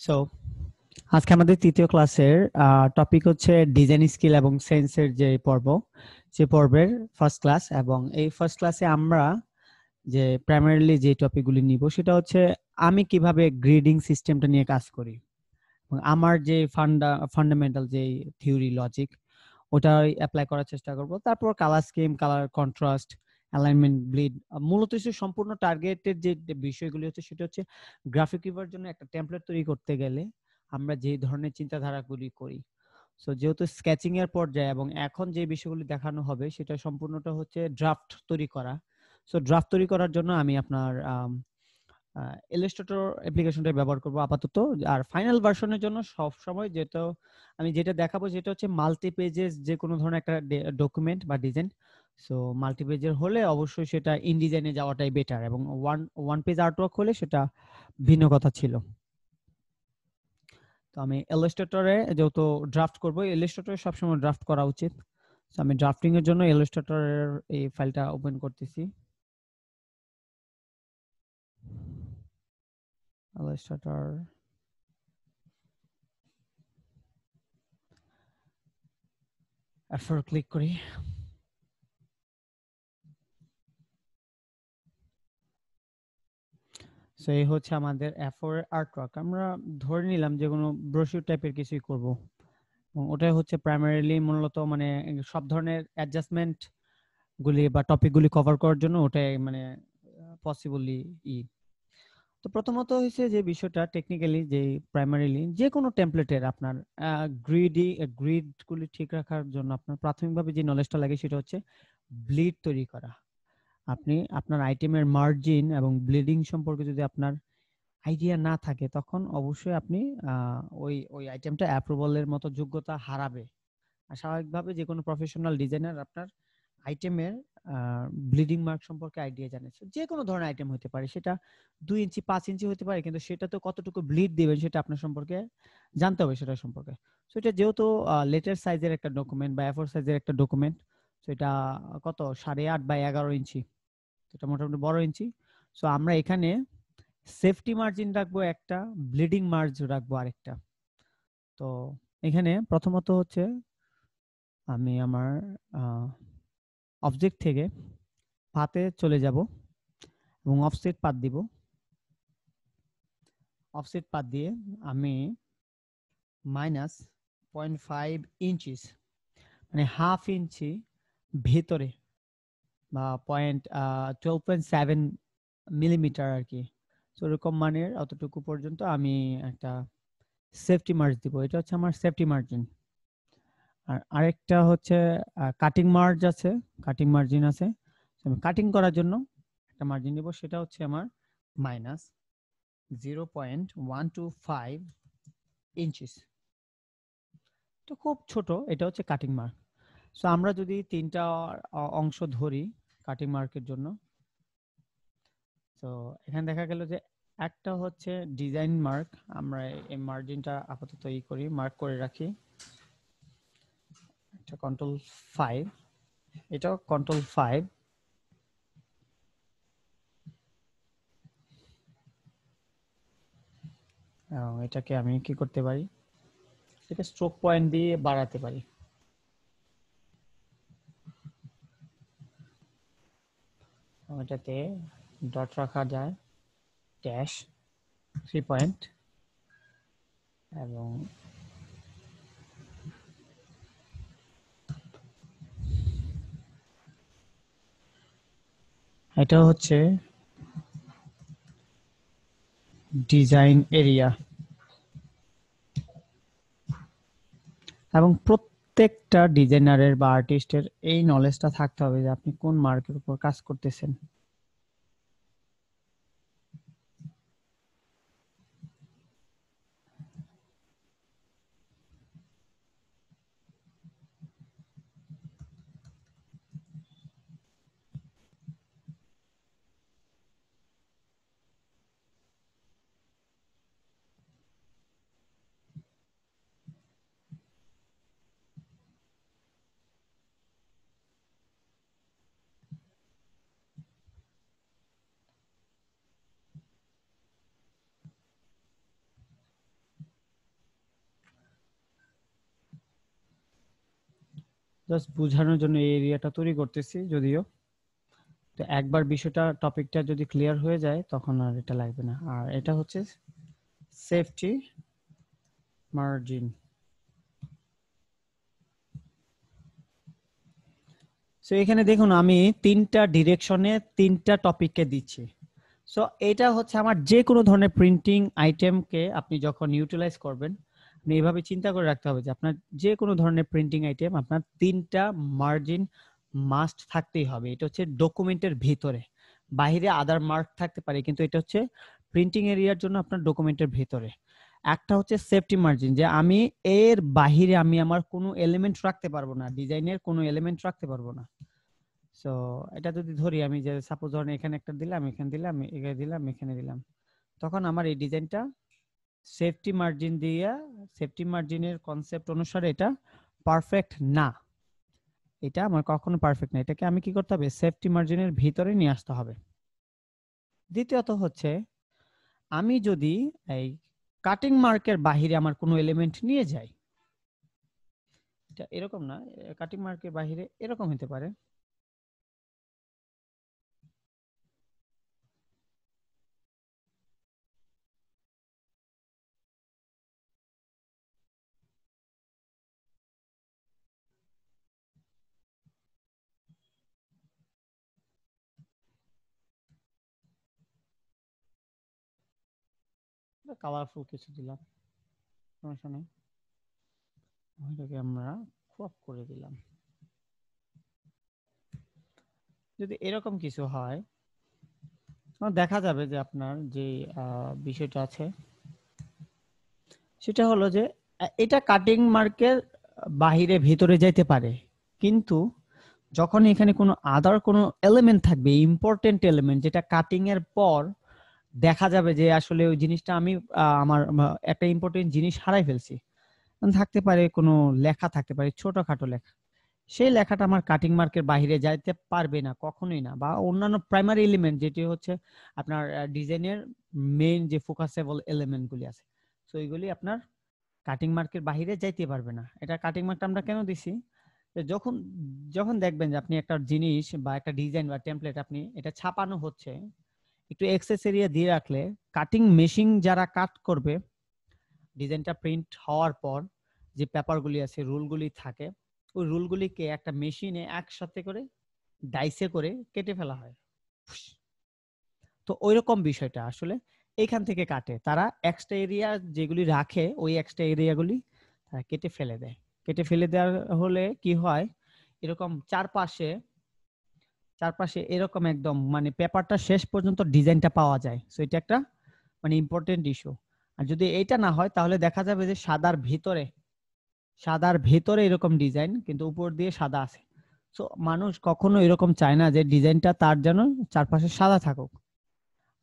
So আজকে আমাদের তৃতীয় ক্লাসের টপিক হচ্ছে ডিজাইন স্কিল এবং সেন্সের যে পর্ব, সে পর্বের ফার্স্ট ক্লাস। এবং এই ফার্স্ট ক্লাসে আমরা যে প্রাইমারিলি যে টপিকগুলি নিব সেটা হচ্ছে আমি কিভাবে গ্রিডিং সিস্টেমটা নিয়ে কাজ করি এবং আমার যে ফান্ডামেন্টাল যে থিওরি লজিক ওটা অ্যাপ্লাই করার চেষ্টা করব। তারপর colour scheme, colour contrast, alignment, bleed, মূলত সম্পূর্ণ টার্গেটের যে বিষয়গুলি হচ্ছে সেটা হচ্ছে গ্রাফিক ইউজার জন্য একটা টেমপ্লেট তৈরি করতে গেলে আমরা যে ধরনের চিন্তাধারাগুলি করি। সো যেহেতু স্কেচিং এর পর্যায়ে এবং এখন যে বিষয়গুলি দেখানো হবে সেটা সম্পূর্ণটা হচ্ছে ড্রাফট তৈরি করা। সো ড্রাফট তৈরি করার জন্য আমি আপনার ইলাস্ট্রেটর অ্যাপ্লিকেশনটা ব্যবহার করব আপাতত। আর ফাইনাল ভার্সনের জন্য সব সময় যেটা আমি যেটা দেখাবো যেটা হচ্ছে মাল্টি পেজেস যে কোনো ধরনের একটা ডকুমেন্ট বা ডিজাইন। সো মাল্টি পেজের হলে অবশ্যই সেটা ইনডিজাইনে যাওয়াটাই বেটার, এবং ওয়ান পেজ আর্টওয়ার্ক হলে সেটা ভিন্ন কথা ছিল। তো আমি ইলাস্ট্রেটরে যেহেতু ড্রাফট করব, ইলাস্ট্রেটরে সবসময় ড্রাফট করা উচিত। তো আমি ড্রাফটিং এর জন্য ইলাস্ট্রেটরের এই ফাইলটা ওপেন করতেছি। ইলাস্ট্রেটর এরপর ক্লিক করি। সো এই হচ্ছে আমাদের এফোর আর্টওয়ার্ক। আমরা ধরে নিলাম যে কোনো ব্রোশিউর টাইপের কিছুই করব, এবং ওটাই হচ্ছে প্রাইমারিলি মূলত মানে সব ধরনের অ্যাডজাস্টমেন্ট গুলি বা টপিক গুলি কভার করার জন্য ওটাই মানে পসিবলি তো প্রথমত হচ্ছে যে বিষয়টা টেকনিক্যালি যে প্রাইমারিলি যে কোনো টেমপ্লেটের আপনার গ্রিড গুলি ঠিক রাখার জন্য আপনার প্রাথমিকভাবে যে নলেজটা লাগে সেটা হচ্ছে ব্লিড তৈরি করা। আপনি আপনার আইটেমের মার্জিন এবং ব্লিডিং সম্পর্কে যদি আপনার আইডিয়া না থাকে তখন অবশ্যই আপনি ওই আইটেমটা অ্যাপ্রুভালের মতো যোগ্যতা হারাবে। আর স্বাভাবিকভাবে যে কোনো প্রফেশনাল ডিজাইনার আপনার আইটেমের ব্লিডিং মার্ক সম্পর্কে আইডিয়া জানে। যে কোনো ধরনের আইটেম হতে পারে, সেটা 2 ইঞ্চি 5 ইঞ্চি হতে পারে, কিন্তু সেটা তো কতটুকু ব্লিড দিবেন সেটা আপনার সম্পর্কে জানতে হবে সেটা সম্পর্কে। সো এটা যেহেতু লেটার সাইজের একটা ডকুমেন্ট বা A4 সাইজের একটা ডকুমেন্ট, সো এটা কত 8.5 বাই 11 ইঞ্চি, এটা মোটামুটি বড় ইঞ্চি। সো আমরা এখানে সেফটি মার্জিন রাখবো একটা, ব্লিডিং মার্জিন রাখবো আরেকটা। তো এখানে প্রথমত হচ্ছে আমি আমার অবজেক্ট থেকে পাতে চলে যাব এবং অফসেট পাত দিব। অফসেট পাত দিয়ে আমি -0.5 ইঞ্চিস মানে হাফ ইঞ্চি ভেতরে বা 12.7 মিলিমিটার আর কি, তো এরকম মানের অতটুকু পর্যন্ত আমি একটা সেফটি মার্জ দিব। এটা হচ্ছে আমার সেফটি মার্জিন। আর আরেকটা হচ্ছে কাটিং মার্জ আছে, কাটিং মার্জিন আছে। আমি কাটিং করার জন্য একটা মার্জিন নিব, সেটা হচ্ছে আমার -0.125 ইঞ্চিস। তো খুব ছোট, এটা হচ্ছে কাটিং মার্ক। সো আমরা যদি তিনটা অংশ ধরি কাটিং মার্কের জন্য, তো এখানে দেখা গেল যে একটা হচ্ছে ডিজাইন মার্ক। আমরা এই মার্জিনটা আপাতত করি, মার্ক করে রাখি। এটা Ctrl+5, এটাও Ctrl+5। এটাকে আমি কি করতে পারি, এটা স্ট্রোক পয়েন্ট দিয়ে বাড়াতে পারি। এটাতে ডট রাখা যায়, ড্যাশ 3 পয়েন্ট, এবং এটা হচ্ছে ডিজাইন এরিয়া। এবং প্রত্যেকটা ডিজাইনারের বা আর্টিস্টের এই নলেজটা থাকতে হবে যে আপনি কোন মার্কের উপর কাজ করতেছেন। জাস্ট বোঝানোর জন্য এই এরিয়াটা তৈরি করতেছি যদিও। তো একবার বিষয়টা টপিকটা যদি ক্লিয়ার হয়ে যায় তখন আর এটা লাগবে না। আর এটা হচ্ছে সেফটি মার্জিন। সো এখানে দেখুন আমি তিনটা ডিরেকশনে তিনটা টপিককে দিচ্ছি। সো এটা হচ্ছে আমার যে কোনো ধরনের প্রিন্টিং আইটেমকে আপনি যখন ইউটিলাইজ করবেন, আপনি এইভাবে চিন্তা করে রাখতে হবে যে আপনার যে কোনো ধরনের প্রিন্টিং আইটেম আপনার তিনটা মার্জিন মাস্ট থাকতেই হবে। এটা হচ্ছে ডকুমেন্টের ভিতরে, বাইরে আদার মার্ক থাকতে পারে, কিন্তু এটা হচ্ছে প্রিন্টিং এরিয়ার জন্য আপনার ডকুমেন্টের ভিতরে। একটা হচ্ছে সেফটি মার্জিন, যে আমি এর বাহিরে আমি আমার কোনো এলিমেন্ট রাখতে পারবো না, ডিজাইনের কোনো এলিমেন্ট রাখতে পারবো না। সো এটা যদি ধরি আমি, যে সাপোজ ধরেন এখানে একটা দিলাম, এখানে দিলাম, এখানে দিলাম, এখানে দিলাম, তখন আমার এই ডিজাইনটা সেফটি মার্জিন দিয়া, সেফটি মার্জিনের কনসেপ্ট অনুসারে এটা পারফেক্ট না, এটা আমার কখনো পারফেক্ট না। এটাকে আমি কি করতে হবে, সেফটি মার্জিনের ভিতরে নিয়ে আসতে হবে। দ্বিতীয়ত হচ্ছে আমি যদি এই কাটিং মার্কের বাহিরে আমার কোনো এলিমেন্ট নিয়ে যাই, এটা এরকম না, কাটিং মার্কের বাহিরে এরকম হতে পারে, কালারফুল কিছু দিলাম, সমস্যা নেই, ওইটাকে আমরা ক্রপ করে দিলাম। যদি এরকম কিছু হয় দেখা যাবে যে আপনার যে বিষয়টা আছে সেটা হলো যে এটা কাটিং মার্কের বাহিরে ভিতরে যাইতে পারে, কিন্তু যখন এখানে কোনো আদার কোনো এলিমেন্ট থাকবে, ইম্পর্টেন্ট এলিমেন্ট, যেটা কাটিং এর পর দেখা যাবে যে আসলে ওই জিনিসটা আমি আমার একটা ইম্পর্টেন্ট জিনিস হারাই ফেলছি, থাকতে পারে কোনো লেখা, থাকতে পারে ছোটখাটো লেখা, সেই লেখাটা আমার কাটিং মার্কের বাইরে যাইতে পারবে না, কখনোই না। বা অন্যান্য প্রাইমারি এলিমেন্ট যেটি হচ্ছে আপনার ডিজাইনের মেইন যে ফোকাসেবল এলিমেন্ট গুলি আছে, তো এইগুলি আপনার কাটিং মার্কের বাইরে যাইতে পারবে না। এটা কাটিং মার্কটা আমরা কেন দিছি, যখন যখন দেখবেন যে আপনি একটা জিনিস বা একটা ডিজাইন বা টেমপ্লেট আপনি এটা ছাপানো হচ্ছে, একটু এক্সেস এরিয়া দিয়ে রাখলে কাটিং মেশিন যারা কাট করবে, ডিজাইনটা প্রিন্ট হওয়ার পর যে পেপারগুলি আছে, রুলগুলি থাকে, ওই রুলগুলিকে একটা মেশিনে একসাথে করে ডাইসে করে কেটে ফেলা হয়। তো ওইরকম বিষয়টা আসলে এইখান থেকে কাটে, তারা এক্সট্রা এরিয়া যেগুলি রাখে ওই এক্সট্রা এরিয়াগুলি তারা কেটে ফেলে দেয়। কেটে ফেলে দেওয়ার হলে কি হয়, এরকম চারপাশে চারপাশে এরকম একদম মানে পেপারটা শেষ পর্যন্ত ডিজাইনটা পাওয়া যায়। সো এটা একটা মানে ইম্পর্টেন্ট ইস্যু। আর যদি এটা না হয় তাহলে দেখা যাবে যে সাদার ভেতরে এরকম ডিজাইন কিন্তু উপর দিয়ে সাদা আছে। সো মানুষ কখনো এরকম চায় না যে ডিজাইনটা তার যেন চারপাশে সাদা থাকুক।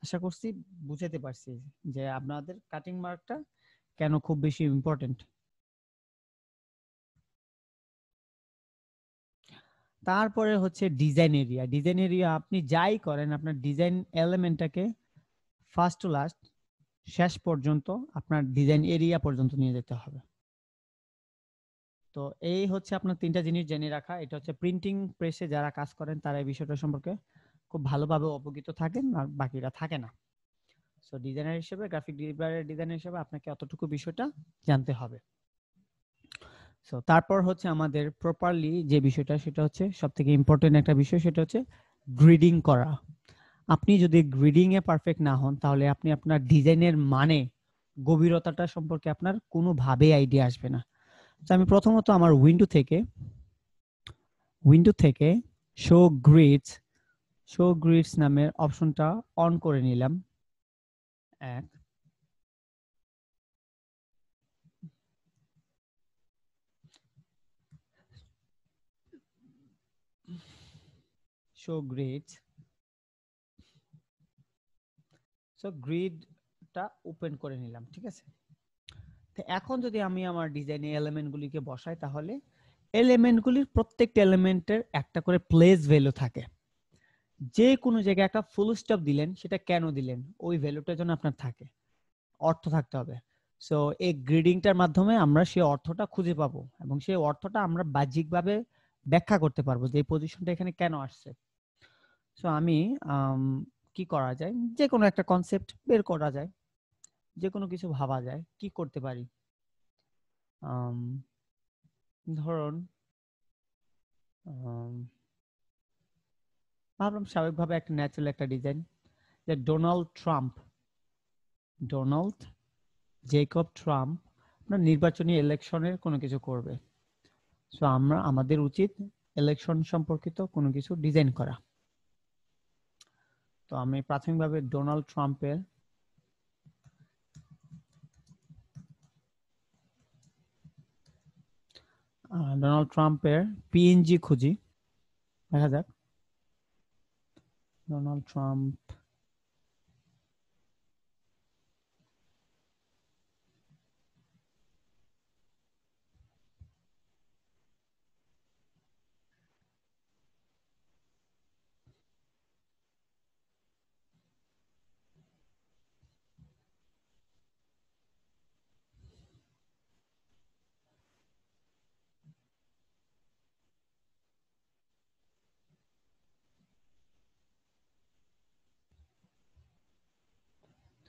আশা করছি বুঝাতে পারছি যে আপনাদের কাটিং মার্কটা কেন খুব বেশি ইম্পর্টেন্ট। তারপরে হচ্ছে ডিজাইন এরিয়া। ডিজাইন এরিয়া আপনি যাই করেন আপনার ডিজাইন এলিমেন্টটাকে ফার্স্ট টু লাস্ট শেষ পর্যন্ত আপনার ডিজাইন এরিয়া পর্যন্ত নিয়ে যেতে হবে। তো এই হচ্ছে আপনার তিনটা জিনিস জেনে রাখা। এটা হচ্ছে প্রিন্টিং প্রেসে যারা কাজ করেন তারা এই বিষয়টা সম্পর্কে খুব ভালোভাবে অবগত থাকেন, আর বাকিরা থাকে না। সো ডিজাইনার হিসেবে, গ্রাফিক ডিজাইনার হিসেবে আপনাকে অতটুকু বিষয়টা জানতে হবে। সো তারপর হচ্ছে আমাদের প্রপারলি যে বিষয়টা, সেটা হচ্ছে সবথেকে ইম্পর্টেন্ট একটা বিষয়, সেটা হচ্ছে গ্রিডিং করা। আপনি যদি গ্রিডিং এ পারফেক্ট না হন তাহলে আপনি আপনার ডিজাইনের মানে গভীরতাটা সম্পর্কে আপনার কোনোভাবেই আইডিয়া আসবে না। তো আমি প্রথমত আমার উইন্ডো থেকে শো গ্রিডস নামের অপশনটা অন করে নিলাম। এক, শো গ্রিডস, সো গ্রিডটা ওপেন করে নিলাম, ঠিক আছে। তো এখন যদি আমি আমার ডিজাইনে এলিমেন্টগুলিকে বসাই তাহলে এলিমেন্টগুলির প্রত্যেকটা এলিমেন্টের একটা করে প্লেস ভ্যালু থাকে। যে কোনো জায়গায় একটা ফুল স্টপ দিলেন, সেটা কেন দিলেন, ওই ভ্যালুটার জন্য আপনার থাকে, অর্থ থাকতে হবে। সো এই গ্রিডিংটার মাধ্যমে আমরা সেই অর্থটা খুঁজে পাবো এবং সেই অর্থটা আমরা বাহ্যিকভাবে ব্যাখ্যা করতে পারবো যে এই পজিশনটা এখানে কেন আসছে। সো আমি কি করা যায়, যে কোনো একটা কনসেপ্ট বের করা যায়, যে কোনো কিছু ভাবা যায়, কি করতে পারি। ধরুন ভাবলাম স্বাভাবিকভাবে একটা ন্যাচারাল একটা ডিজাইন, যে ডোনাল্ড জেকব ট্রাম্প নির্বাচনী ইলেকশনের কোনো কিছু করবে। সো আমাদের উচিত ইলেকশন সম্পর্কিত কোনো কিছু ডিজাইন করা। তো আমি প্রাথমিকভাবে ডোনাল্ড ট্রাম্পের পিএনজি খুঁজি, দেখা যাক। ডোনাল্ড ট্রাম্প,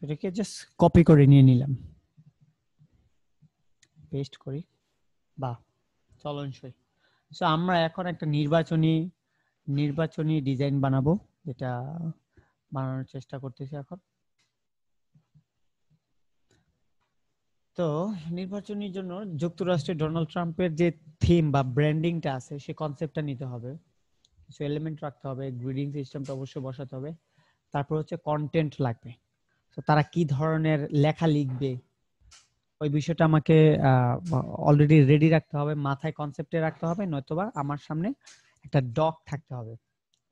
এটাকে জাস্ট কপি করে নিয়ে নিলাম, পেস্ট করি, বা চলনসই। সো আমরা এখন একটা নির্বাচনী ডিজাইন বানাবো, যেটা বানানোর চেষ্টা করতেছি এখন। তো নির্বাচনের জন্য যুক্তরাষ্ট্রের ডোনাল্ড ট্রাম্পের যে থিম বা ব্র্যান্ডিংটা আছে, সে কনসেপ্টটা নিতে হবে, কিছু এলিমেন্ট রাখতে হবে, গ্রিডিং সিস্টেমটা অবশ্যই বসাতে হবে, তারপর হচ্ছে কন্টেন্ট লাগবে। তো তারা কি ধরনের লেখা লিখবে ওই বিষয়টা আমাকে অলরেডি রেডি রাখতে হবে, মাথায় কনসেপ্টে রাখতে হবে, নয়তোবা আমার সামনে একটা ডক থাকতে হবে,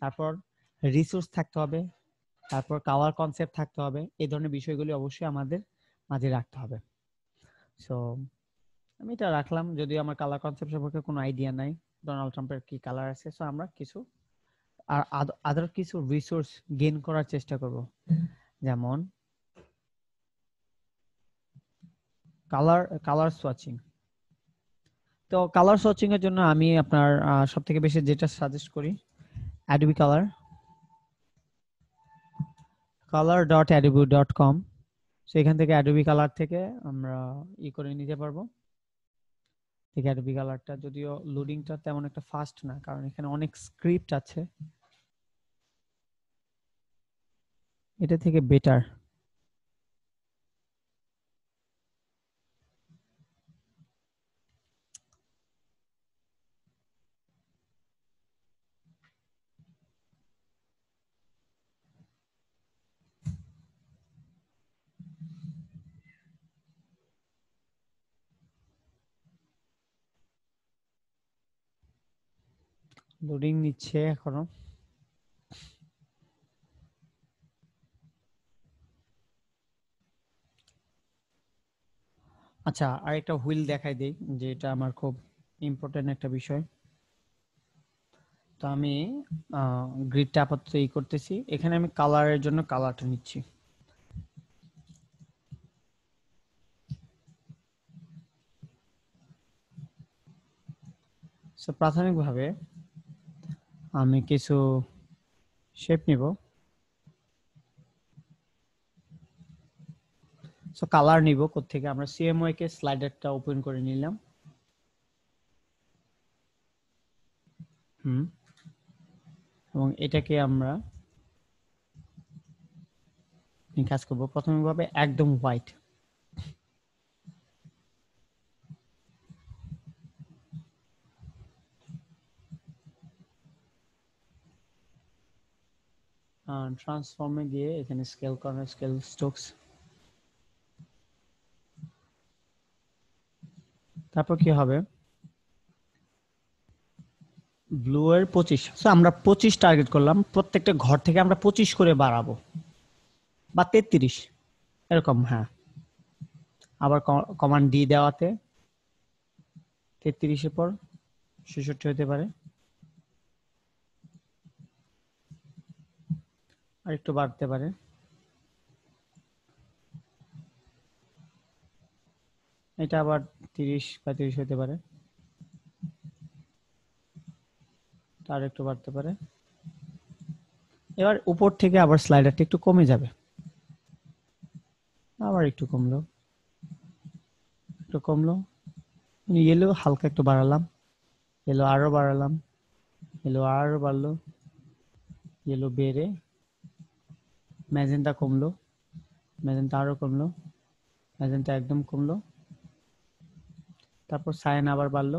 তারপর রিসোর্স থাকতে হবে, তারপর কালার কনসেপ্ট থাকতে হবে। এই ধরনের বিষয়গুলি অবশ্যই আমাদের মাঝে রাখতে হবে। সো আমি এটা রাখলাম, যদিও আমার কালার কনসেপ্ট সম্পর্কে কোনো আইডিয়া নাই, ডোনাল্ড ট্রাম্পের কি কালার আছে। সো আমরা কিছু আর আদার কিছু রিসোর্স গেইন করার চেষ্টা করব, যেমন কালার সোয়াচিং। তো কালার সোয়াচিং এর জন্য আমি আপনার সবথেকে বেশি যেটা সাজেস্ট করি, অ্যাডোবি color.adobe.com। সো এখান থেকে অ্যাডোবি কালার থেকে আমরা করে নিতে পারবো। ঠিক অ্যাডোবি কালারটা যদিও লোডিংটা তেমন একটা ফাস্ট না, কারণ এখানে অনেক স্ক্রিপ্ট আছে, এটা থেকে বেটার। লোডিং নিচ্ছে এখনো। আচ্ছা, আরেকটা হুইল দেখাই দেই, যে এটা আমার খুব ইম্পর্টেন্ট একটা বিষয়। তো আমি গ্রিডটা আপাতত করতেছি, এখানে আমি কালারের জন্য কালারটা নিচ্ছি। সো প্রাথমিকভাবে আমি কিছু শেপ নিব। সো কালার নিব কোত্থেকে, আমরা সিএমওয়াই কে স্লাইডারটা ওপেন করে নিলাম। এবং এটাকে আমরা কাজ করব প্রাথমিকভাবে একদম হোয়াইট। ট্রান্সফর্মে গিয়ে এখানে স্কেল কর্নার, স্কেল স্ট্রোকস, তারপর কি হবে, ব্লু এর 25। সো আমরা 25 টার্গেট করলাম, প্রত্যেকটা ঘর থেকে আমরা 25 করে বাড়াবো, বা 33 এরকম। হ্যাঁ, আবার কমান্ড ডি দেওয়াতে 33 এর পর 66 হতে পারে, আর একটু বাড়তে পারে। এটা আবার 30 35 হতে পারে। আর একটু বাড়তে পারে। এবার উপর থেকে আবার স্লাইডারটা একটু কমে যাবে, আবার একটু কমলো, একটু কমলো। ইয়েলো হালকা একটু বাড়ালাম, ইয়েলো আরো বাড়ালাম, ইয়েলো আরো বাড়লো, ইয়েলো বেড়ে ম্যাজেন্টা কমলো, ম্যাজেন্টা আরো কমলো, ম্যাজেন্টা একদম কমলো। তারপর সায়ান আবার বাড়লো,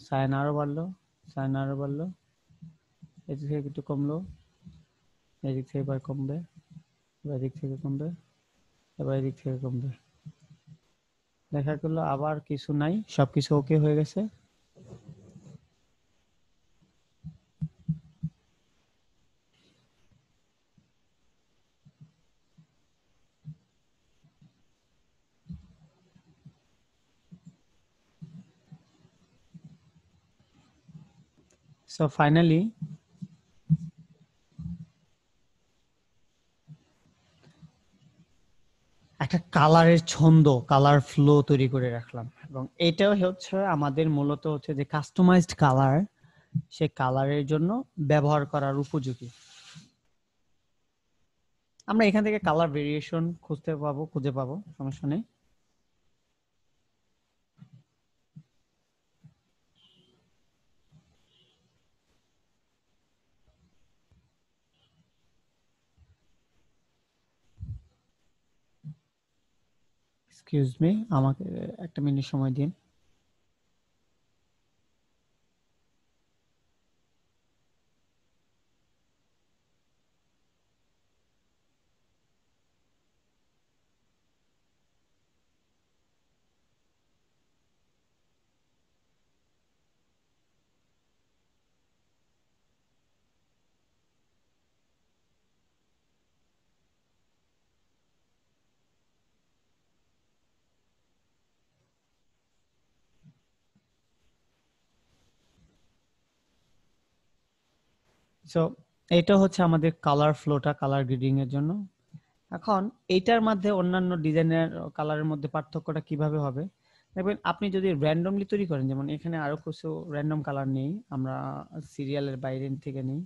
সায়ান আরো বাড়লো, সায়ান আরো বাড়লো, এদিক থেকে একটু কমলো, এদিক থেকে এবার কমবে, এবার এদিক থেকে কমবে, এবার এদিক থেকে কমবে। দেখা গেল আবার কিছু নাই, সবকিছু ওকে হয়ে গেছে। সো ফাইনালি একটা কালারের ছন্দ, কালার ফ্লো তৈরি করে রাখলাম, এবং এটাও হচ্ছে আমাদের মূলত হচ্ছে যে কাস্টমাইজড কালার, সে কালারের জন্য ব্যবহার করার উপযোগী। আমরা এখান থেকে কালার ভেরিয়েশন খুঁজে পাবো, সমস্যা নেই। এক্সকিউজ মি, আমাকে একটা মিনিট সময় দিন। সো এটা হচ্ছে আমাদের কালার ফ্লোটা কালার গ্রেডিং এর জন্য। এখন এইটার মধ্যে অন্যান্য ডিজাইনের কালারের মধ্যে পার্থক্যটা কিভাবে হবে দেখবেন, আপনি যদি র্যান্ডমলি তৈরি করেন, যেমন এখানে আরো কিছু র্যান্ডম কালার নেই, আমরা সিরিয়ালের বাইরে থেকে নেই।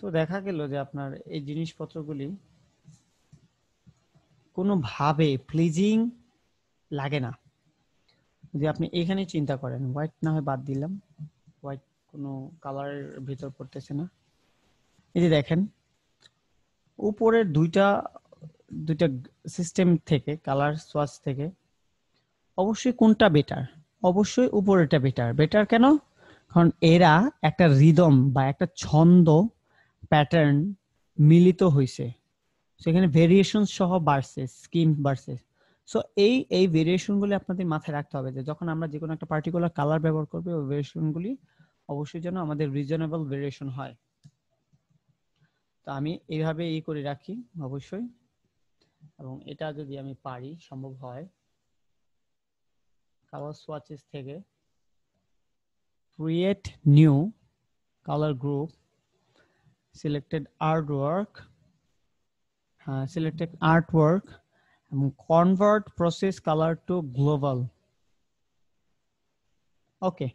তো দেখা গেল যে আপনার এই জিনিসপত্রগুলি কোনোভাবে প্লিজিং লাগে না। যদি আপনি এখানে চিন্তা করেন, হোয়াইট না হয় বাদ দিলাম, হোয়াইট কোনো কালারের ভিতর পড়তেছে না। এই যে দেখেন উপরের দুইটা দুইটা সিস্টেম থেকে, কালার সোয়াচ থেকে অবশ্যই কোনটা বেটার? অবশ্যই উপরেরটা বেটার। বেটার কেন? কারণ এরা একটা রিদম বা একটা ছন্দ প্যাটার্ন মিলিত হয়েছে, সেখানে ভেরিয়েশন সহ বাড়ছে, স্কিম বাড়ছে। সো এই ভেরিয়েশনগুলি আপনাদের মাথায় রাখতে হবে, যে যখন আমরা যে কোনো একটা পার্টিকুলার কালার ব্যবহার করব, ওই ভেরিয়েশনগুলি অবশ্যই যেন আমাদের রিজনেবল ভেরিয়েশন হয়। তো আমি এইভাবে করে রাখি অবশ্যই, এবং এটা যদি আমি পারি, সম্ভব হয়, কালার সোয়াচেস থেকে create new color group, selected artwork, এবং convert process color to global। Okay,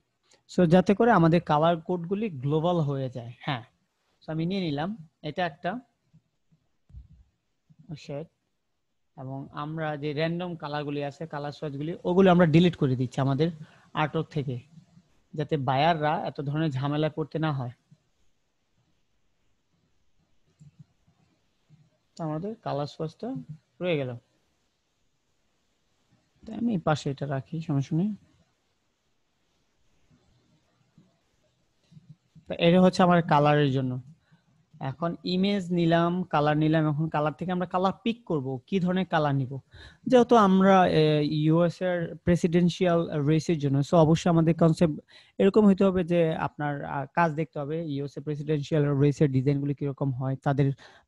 so যাতে করে আমাদের কালার কোডগুলি গ্লোবাল হয়ে যায়। হ্যাঁ, সো আমি নিয়ে নিলাম এটা একটা শেড, এবং আমরা যে র্যান্ডম কালারগুলি আছে, কালার সোয়াচগুলি, ওগুলো আমরা ডিলিট করে দিচ্ছি আমাদের আর্টওয়ার্ক থেকে, যাতে বায়াররা এত ধরনের ঝামেলা করতে না হয়। আমাদের কালার সোয়াচটা রয়ে গেল, আমি পাশে এটা রাখি, সমস্যা নেই। এটা হচ্ছে আমার কালারের জন্য। এখন ইমেজ নিলাম, কালার নিলাম, এখন কালার থেকে আমরা কালার পিক করব, কি ধরনের কালার নিব। যেহেতু আমরা ইউএস এর প্রেসিডেন্সিয়াল রেসের জন্য, সো অবশ্যই আমাদের কনসেপ্ট এরকম হইতে হবে যে আপনার কাজ দেখতে হবে ইউএস এর প্রেসিডেন্সিয়াল রেসের ডিজাইনগুলো কিরকম হয়, তাদের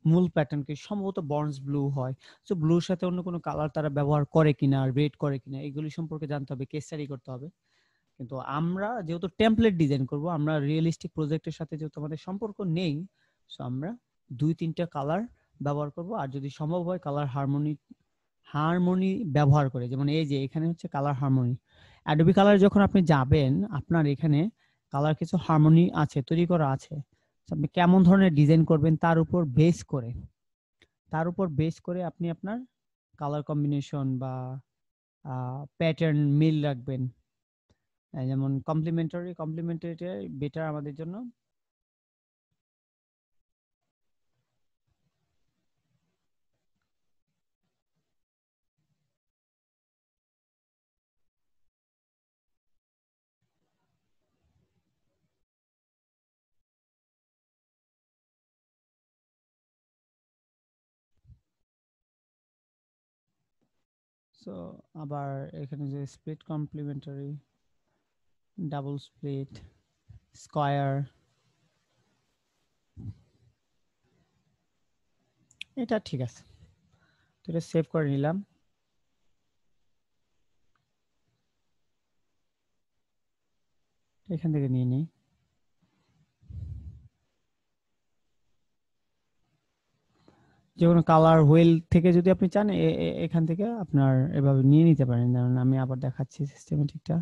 মূল প্যাটার্ন কি, সম্ভবত বর্নস ব্লু হয়। সো ব্লুর সাথে অন্য কোনো কালার তারা ব্যবহার করে কিনা, রেড করে কিনা, এগুলি সম্পর্কে জানতে হবে, কেস স্টাডি করতে হবে। কিন্তু আমরা যেহেতু টেমপ্লেট ডিজাইন করব, আমরা রিয়েলিস্টিক প্রজেক্টের সাথে যেহেতু আমাদের সম্পর্ক নেই, সো আমরা 2-3টা কালার ব্যবহার করব। আর যদি সম্ভব হয় কালার হারমোনি ব্যবহার করে, যেমন এই যে এখানে হচ্ছে কালার হারমোনি। অ্যাডোবি কালার যখন আপনি যাবেন, আপনার এখানে কালার কিছু হারমোনি আছে, তৈরি করা আছে। আপনি কেমন ধরনের ডিজাইন করবেন তার উপর বেস করে আপনি আপনার কালার কম্বিনেশন বা প্যাটার্ন মিল রাখবেন। যেমন কমপ্লিমেন্টারি বেটার আমাদের জন্য। সো আবার এখানে যে split complementary, double split, square, এটা ঠিক আছে, তো এটা সেভ করে নিলাম। এখান থেকে নিয়ে নিই। যে কোনো কালার হুইল থেকে যদি আপনি চান এখান থেকে আপনার এভাবে নিয়ে নিতে পারেন। যেমন আমি আবার দেখাচ্ছি সিস্টেমেটিকটা।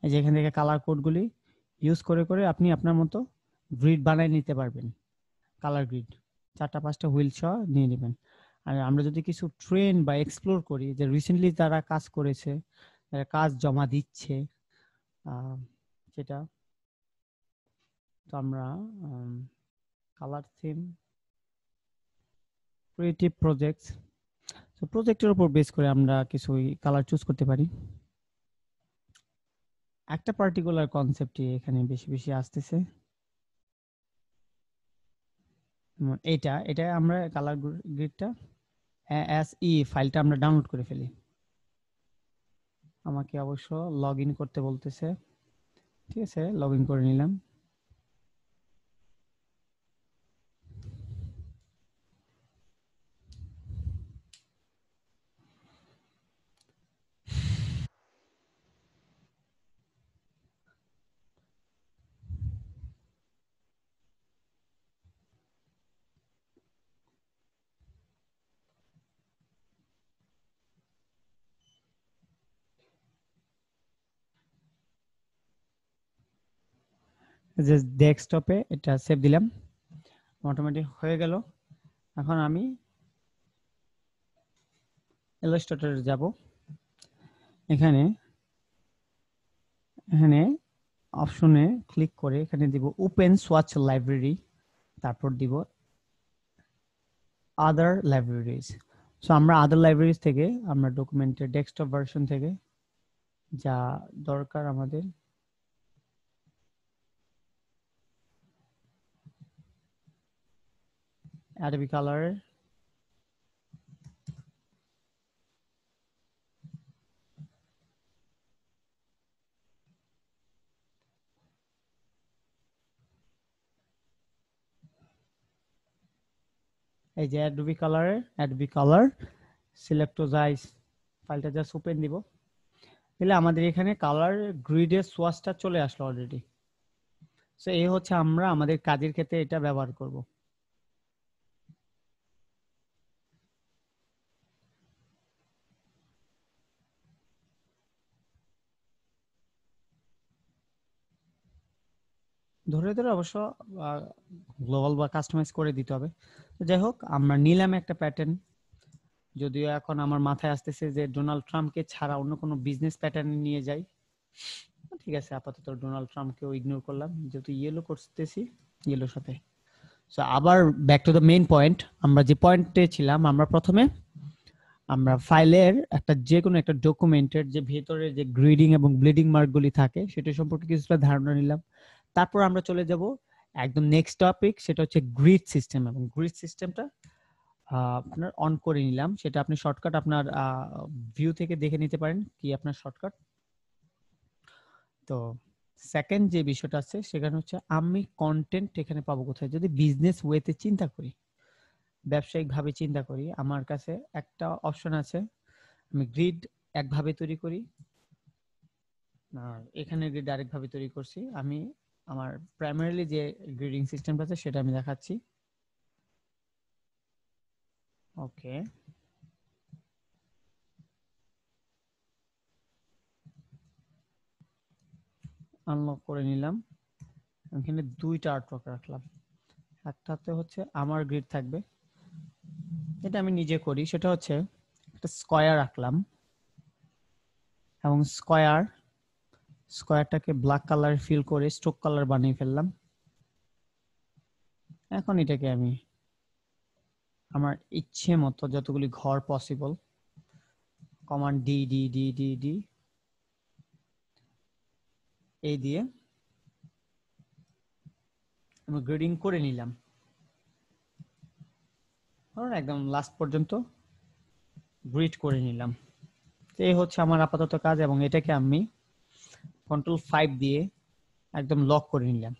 এই যে এখান থেকে কালার কোডগুলি ইউজ করে করে আপনি আপনার মতো গ্রিড বানায় নিতে পারবেন। কালার গ্রিড 4টা-5টা হুইল সহ নিয়ে নেবেন। আর আমরা যদি কিছু ট্রেন বা এক্সপ্লোর করি, যে রিসেন্টলি যারা কাজ করেছে, যারা কাজ জমা দিচ্ছে, সেটা তো আমরা কালার থিম, ক্রিয়েটিভ প্রজেক্টস, তো প্রজেক্টের উপর বেস করে আমরা কিছু কালার চুজ করতে পারি। একটা পার্টিকুলার কনসেপ্টই এখানে বেশি বেশি আসতেছে। এটা এটা আমরা কালার গ্রিডটা এসই ফাইলটা আমরা ডাউনলোড করে ফেলি। আমাকে অবশ্য লগ ইন করতে বলতেছে, ঠিক আছে, লগ ইন করে নিলাম। যে ডেস্কটপে এটা সেভ দিলাম, অটোমেটিক হয়ে গেল। এখন আমি ইলাস্ট্রেটরে যাব। এখানে এখানে অপশনে ক্লিক করে এখানে দিব ওপেন সোয়াচ লাইব্রেরি, তারপর দিব আদার লাইব্রেরিজ। সো আমরা আদার লাইব্রেরিজ থেকে আমরা ডকুমেন্টের ডেস্কটপ ভার্সন থেকে যা দরকার আমাদের, অ্যাডোবি কালার, এই যে অ্যাডোবি কালার সিলেক্টোজাইজ ফাইলটা জাস্ট ওপেন দিব, তাহলে আমাদের এখানে কালার গ্রিডের সোয়াচটা চলে আসলো অলরেডি। সো এই হচ্ছে আমরা আমাদের কাজের ক্ষেত্রে এটা ব্যবহার করব। ধরে ধরে অবশ্য গ্লোবাল বা কাস্টমাইজ করে দিতে হবে। তো যাই হোক, আমরা নিলাম একটা প্যাটার্ন। যদিও এখন আমার মাথায় আসতেছে যে ডোনাল্ড ট্রাম্পকে ছাড়া অন্য কোনো বিজনেস প্যাটার্ন নিয়ে যাই। ঠিক আছে, আপাতত ডোনাল্ড ট্রাম্পকেও ইগনোর করলাম, যেহেতু ইয়েলো করতেছি, ইয়েলোর সাথে। সো আবার back to the main point, আমরা যে পয়েন্টে ছিলাম, আমরা প্রথমে আমরা ফাইলের যে কোনো একটা ডকুমেন্টের যে ভেতরে যে গ্রিডিং এবং ব্লিডিং মার্কগুলি থাকে সেটা সম্পর্কে কিছুটা ধারণা নিলাম। তারপর আমরা চলে যাব একদম নেক্সট টপিক, সেটা হচ্ছে গ্রিড সিস্টেম। এবং গ্রিড সিস্টেমটা আপনার অন করে নিলাম, সেটা আপনি শর্টকাট আপনার ভিউ থেকে দেখে নিতে পারেন কি আপনার শর্টকাট। তো সেকেন্ড যে বিষয়টা আছে সেখানে হচ্ছে আমি কন্টেন্ট এখানে পাবো কোথায়। যদি বিজনেস ওয়েতে চিন্তা করি, ব্যবসায়িক ভাবে চিন্তা করি, আমার কাছে একটা অপশন আছে, আমি গ্রিড একভাবে তৈরি করি, আর এখানে গ্রিড আরেক ভাবে তৈরি করছি। আমি আমার প্রাইমারিলি যে গ্রিডিং সিস্টেমটা আছে সেটা আমি দেখাচ্ছি। ওকে, আনলক করে নিলাম। এখানে দুইটা আর্টওয়ার্ক রাখলাম, একটাতে হচ্ছে আমার গ্রিড থাকবে, এটা আমি নিজে করি, সেটা হচ্ছে একটা স্কয়ার রাখলাম এবং স্কয়ারটাকে ব্ল্যাক কালার ফিল করে স্ট্রোক কালার বানিয়ে ফেললাম। এখন এটাকে আমি আমার ইচ্ছে মতো যতগুলি ঘর possible command D D D D D এই দিয়ে আমি গ্রেডিং করে নিলাম, ধরুন একদম লাস্ট পর্যন্ত গ্রিড করে নিলাম। এই হচ্ছে আমার আপাতত কাজ, এবং এটাকে আমি Ctrl+5 দিয়ে একদম লক করে নিলাম।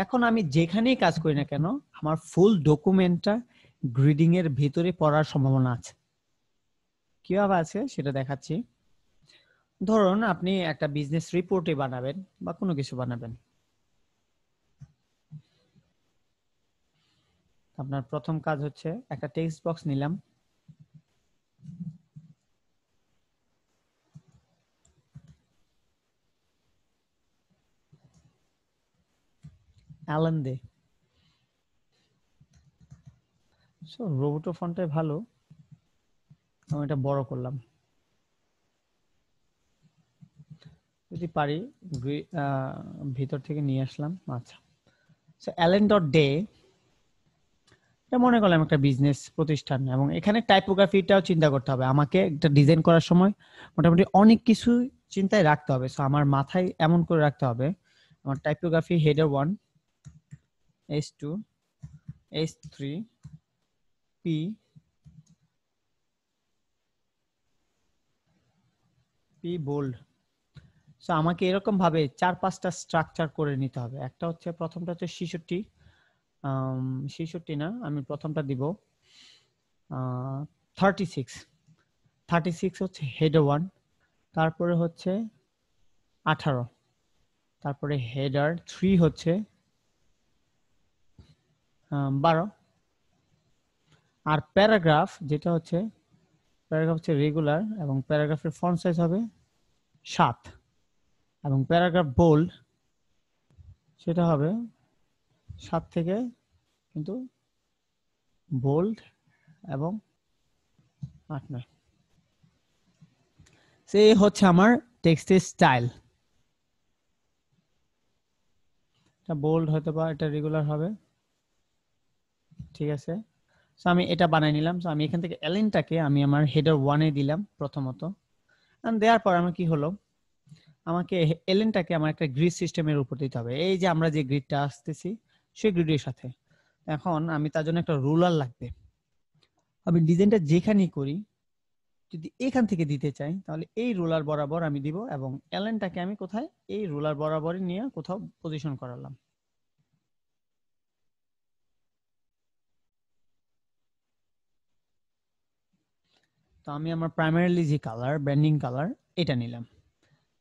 এখন আমি যেখানেই কাজ করি না কেন আমার ফুল ডকুমেন্টটা গ্রিডিং এর ভিতরে পড়ার সম্ভাবনা আছে। কিভাবে আছে সেটা দেখাচ্ছি। ধরুন আপনি একটা বিজনেস রিপোর্টে বানাবেন বা কোনো কিছু বানাবেন, আপনার প্রথম কাজ হচ্ছে একটা টেক্সট বক্স নিলাম, অ্যালেন দে, সো রোবোটো ফন্টে ভালো, আমি এটা বড় করলাম, যদি পারি ভিতর থেকে নিয়ে আসলাম। আচ্ছা, সো অ্যালেন ডট ডে, এটা মনে করলাম একটা বিজনেস প্রতিষ্ঠান, এবং এখানে টাইপোগ্রাফিটাও চিন্তা করতে হবে। আমাকে একটা ডিজাইন করার সময় মোটামুটি অনেক কিছু চিন্তায় রাখতে হবে, সো আমার মাথায় এমন করে রাখতে হবে আমার typography header 1, H2, H3, P, bold. So আমাকে এরকম ভাবে 4-5টা স্ট্রাকচার করে নিতে হবে। একটা হচ্ছে, প্রথমটা হচ্ছে 66 না, আমি প্রথমটা দিব 36 হচ্ছে হেডার 1, তারপরে হচ্ছে 18, তারপরে হেডার 3 হচ্ছে 12, আর প্যারাগ্রাফ যেটা হচ্ছে রেগুলার, এবং প্যারাগ্রাফের ফন্ট সাইজ হবে 7, এবং প্যারাগ্রাফ বোল্ড সেটা হবে 7 থেকে কিন্তু বোল্ড এবং 8-9। সে হচ্ছে আমার টেক্সটের স্টাইল, এটা বোল্ড হয়তো বা এটা রেগুলার হবে, ঠিক আছে। সো আমি এটা বানাই নিলাম। সো আমি এখান থেকে এলিনটাকে আমি আমার হেডার 1-এ দিলাম প্রথমত, এন্ড দেওয়ার পর আমার কি হলো, আমাকে এলিনটাকে আমার একটা গ্রিড সিস্টেমের উপর দিতে হবে, এই যে আমরা যে গ্রিডটা আসতেছি সেই গ্রিডের সাথে। এখন আমি তার জন্য একটা রুলার লাগবে। আমি ডিজাইনটা যেখানেই করি যদি এখান থেকে দিতে চাই তাহলে এই রুলার বরাবর আমি দিব, এবং এলিনটাকে আমি কোথায় এই রুলার বরাবরই নিয়ে কোথাও পজিশন করালাম। তো আমি আমার প্রাইমারিলি যে কালার, ব্র্যান্ডিং কালার, এটা নিলাম।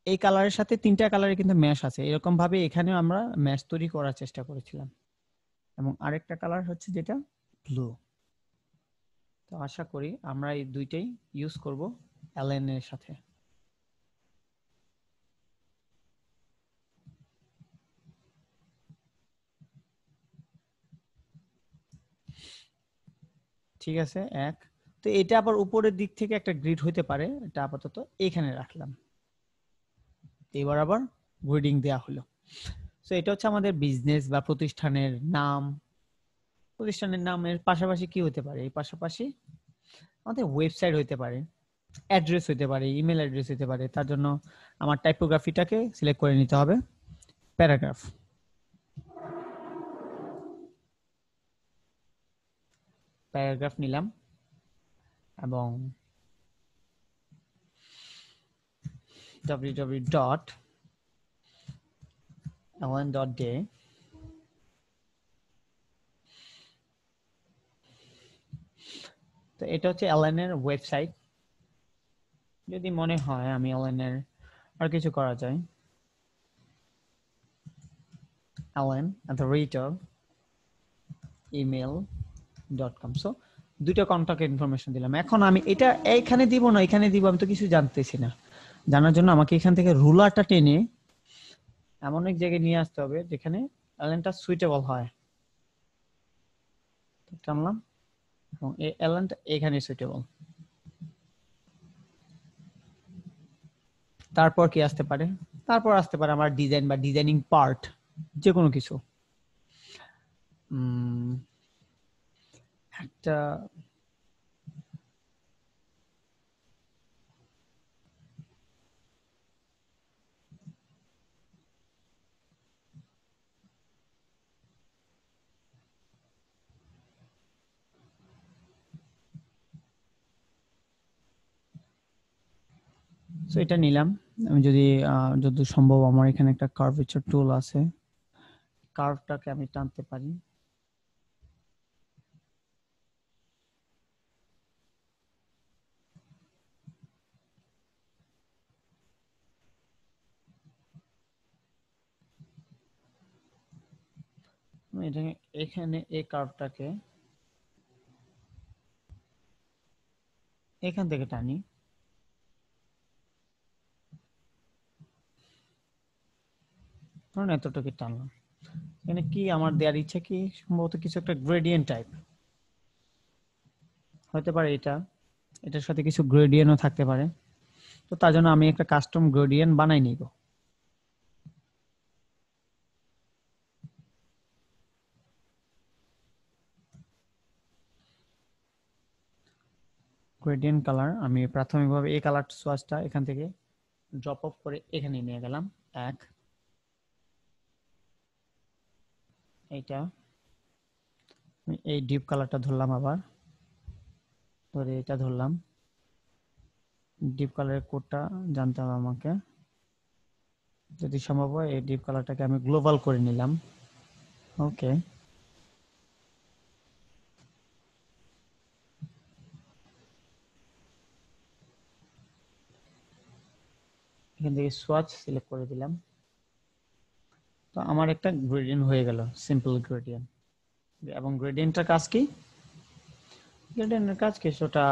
এই কালারের সাথে 3টা কালারে কিন্তু ম্যাশ আছে, এরকম ভাবে এখানেও আমরা ম্যাশ তৈরি করার চেষ্টা করেছিলাম। এবং আরেকটা কালার হচ্ছে যেটা ব্লু। তো আশা করি আমরা এই দুইটাই ইউজ করব অ্যালেন এর সাথে। ঠিক আছে, এক। তো এটা আবার উপরের দিক থেকে একটা গ্রিড হইতে পারে, এটা আপাতত এখানে রাখলাম। এবার আবার গ্রিডিং দেয়া হলো। সো এটা হচ্ছে আমাদের বিজনেস বা প্রতিষ্ঠানের নাম। প্রতিষ্ঠানের নামের পাশাপাশি কি হতে পারে, এই পাশাপাশি আমাদের ওয়েবসাইট হইতে পারে, অ্যাড্রেস হইতে পারে, ইমেল অ্যাড্রেস হইতে পারে। তার জন্য আমার টাইপোগ্রাফিটাকে সিলেক্ট করে নিতে হবে, প্যারাগ্রাফ। প্যারাগ্রাফ নিলাম এবং www.ln.day তো এটা হচ্ছে এলএন এর ওয়েবসাইট। যদি মনে হয় আমি এলএন এর আর কিছু করা যায়, ln@email.com। সো দুইটা কন্টাক্ট ইনফরমেশন দিলাম। এখন আমি এটা এইখানে দিব না এখানে দিব, আমি তো কিছু জানতেছি না। জানার জন্য আমাকে এখান থেকে রুলারটা টেনে এমন এক জায়গায় নিয়ে আসতে হবে যেখানে এলএনটা সুইটেবল হয়। টানলাম এবং এই এলএনটা এখানে সুইটেবল। তারপর কি আসতে পারে? তারপর আসতে পারে আমার ডিজাইন বা ডিজাইনিং পার্ট, যে কোনো কিছু। একটা সো এটা নিলাম। আমি যদি যত সম্ভব আমার এখানে একটা কার্ভেচার টুল আছে, কার্ভটাকে আমি টানতে পারি। আমি এটাকে এখানে এই কার্ভটাকে এখান থেকে টানি। ধরুন এতটুকু টানলাম। এখানে কি আমার দেওয়ার ইচ্ছা কি সম্ভবত কিছু একটা গ্রেডিয়েন্ট টাইপ হতে পারে। এটার সাথে কিছু গ্রেডিয়েন্টও থাকতে পারে। তো তার জন্য আমি একটা কাস্টম গ্রেডিয়েন্ট বানাই নিব। গ্রেডিয়েন্ট কালার আমি প্রাথমিকভাবে এই কালার সোয়াচটা এখান থেকে ড্রপ অফ করে এখানে নিয়ে গেলাম। এইটা এই ডিপ কালারটা ধরলাম, আবার ধরে এটা ধরলাম। ডিপ কালারের কোডটা জানতে হবে আমাকে। যদি সম্ভব হয় এই ডিপ কালারটাকে আমি গ্লোবাল করে নিলাম। ওকে, এখান থেকে সোয়াচ সিলেক্ট করে দিলাম। তো আমার একটা গ্রেডিয়েন্ট হয়ে গেল, সিম্পল গ্রেডিয়েন্ট। এবং গ্রেডিয়েন্টটার কাজ কি? গ্রেডিয়েন্টের কাজ কি সেটা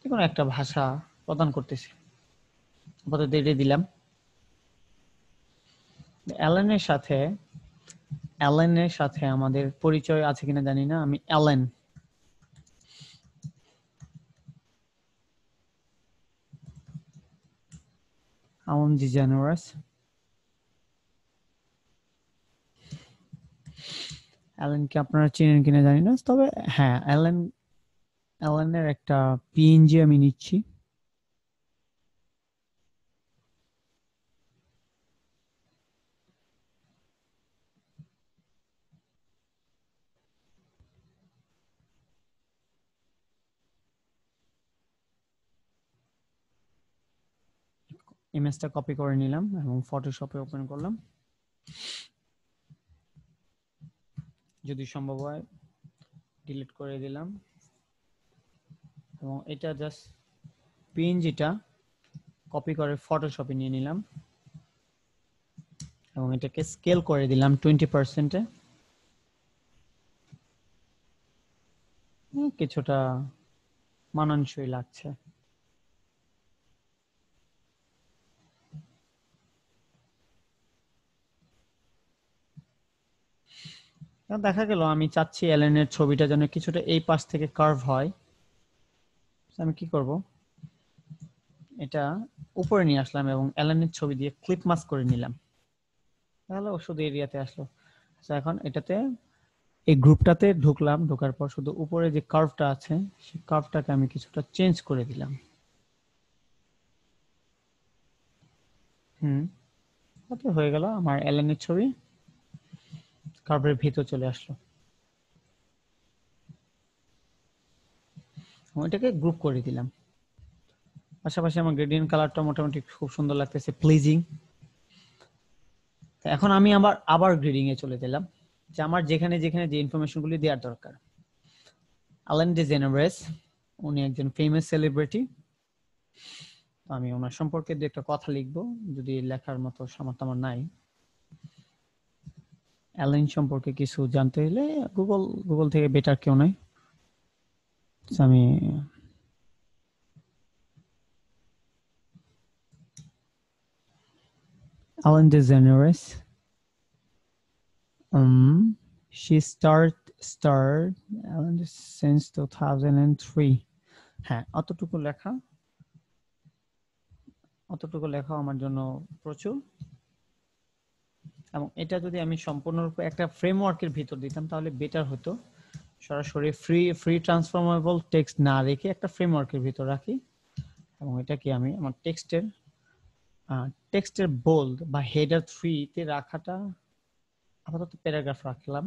কোনো একটা ভাষা প্রদান করতেছি। আপাতত এটা দিলাম। অ্যালেন এর সাথে আমাদের পরিচয় আছে কিনা জানি না। আমি অ্যালেন জি জেনারেস। অ্যালেনকে আপনারা চেনেন কিনা জানি না, তবে হ্যাঁ অ্যালেনের একটা পিএনজি আমি নিচ্ছি। ইমেজটা কপি করে নিলাম এবং ফটোশপে ওপেন করলাম। যদি সম্ভব হয় ডিলিট করে দিলাম এবং এটা জাস্ট পিএনজিটা কপি করে ফটোশপে নিয়ে নিলাম এবং এটাকে স্কেল করে দিলাম 20%-এ। কিছুটা মানানসই লাগছে। দেখা গেল আমি চাচ্ছি অ্যালেন এর ছবিটা যেন কিছুটা এই পাশ থেকে কার্ভ হয়। আমি কি করব, এটা উপরে নিয়ে আসলাম এবং অ্যালেন এর ছবি দিয়ে ক্লিপ মাস্ক করে নিলাম। তাহলে ও শুধু এরিয়াতে আসলো। তো এখন এটাতে এই গ্রুপটাতে ঢুকলাম, ঢোকার পর শুধু উপরে যে কার্ভটা আছে সেই কার্ভটাকে আমি কিছুটা চেঞ্জ করে দিলাম। তাতে হয়ে গেল আমার এলএনের ছবি কার্ভের ভিতর চলে আসলো। ওইটাকে গ্রুপ করে দিলাম। পাশাপাশি আমার গ্রেডিয়েন্ট কালারটা মোটামুটি খুব সুন্দর লাগতেছে, প্লিজিং। এখন আমি আবার গ্রেডিং এ চলে গেলাম, যে আমার যেখানে যেখানে যে ইনফরমেশনগুলি দেওয়ার দরকার। অ্যালেন ডিজেনেরেস, উনি একজন ফেমাস সেলিব্রিটি। আমি ওনার সম্পর্কে দু একটা কথা লিখবো, যদি লেখার মতো সামর্থ্য আমার নাই। অ্যালেন সম্পর্কে কিছু জানতে হলে গুগল থেকে বেটার কেউ নাই। আমি Ellen DeGeneres, she starred Ellen since 2003. হ্যাঁ, অতটুকু লেখা আমার জন্য প্রচুর। এবং এটা যদি আমি সম্পূর্ণরূপে একটা ফ্রেমওয়ার্কের ভিতর দিতাম তাহলে বেটার হতো। সরাসরি ফ্রি ট্রান্সফরমেবল টেক্সট না রেখে একটা ফ্রেমওয়ার্কের ভিতর রাখি, এবং এটাকে আমি আমার টেক্সটের বোল্ড বা হেডার 3 তে রাখাটা, আপাতত প্যারাগ্রাফ রাখলাম।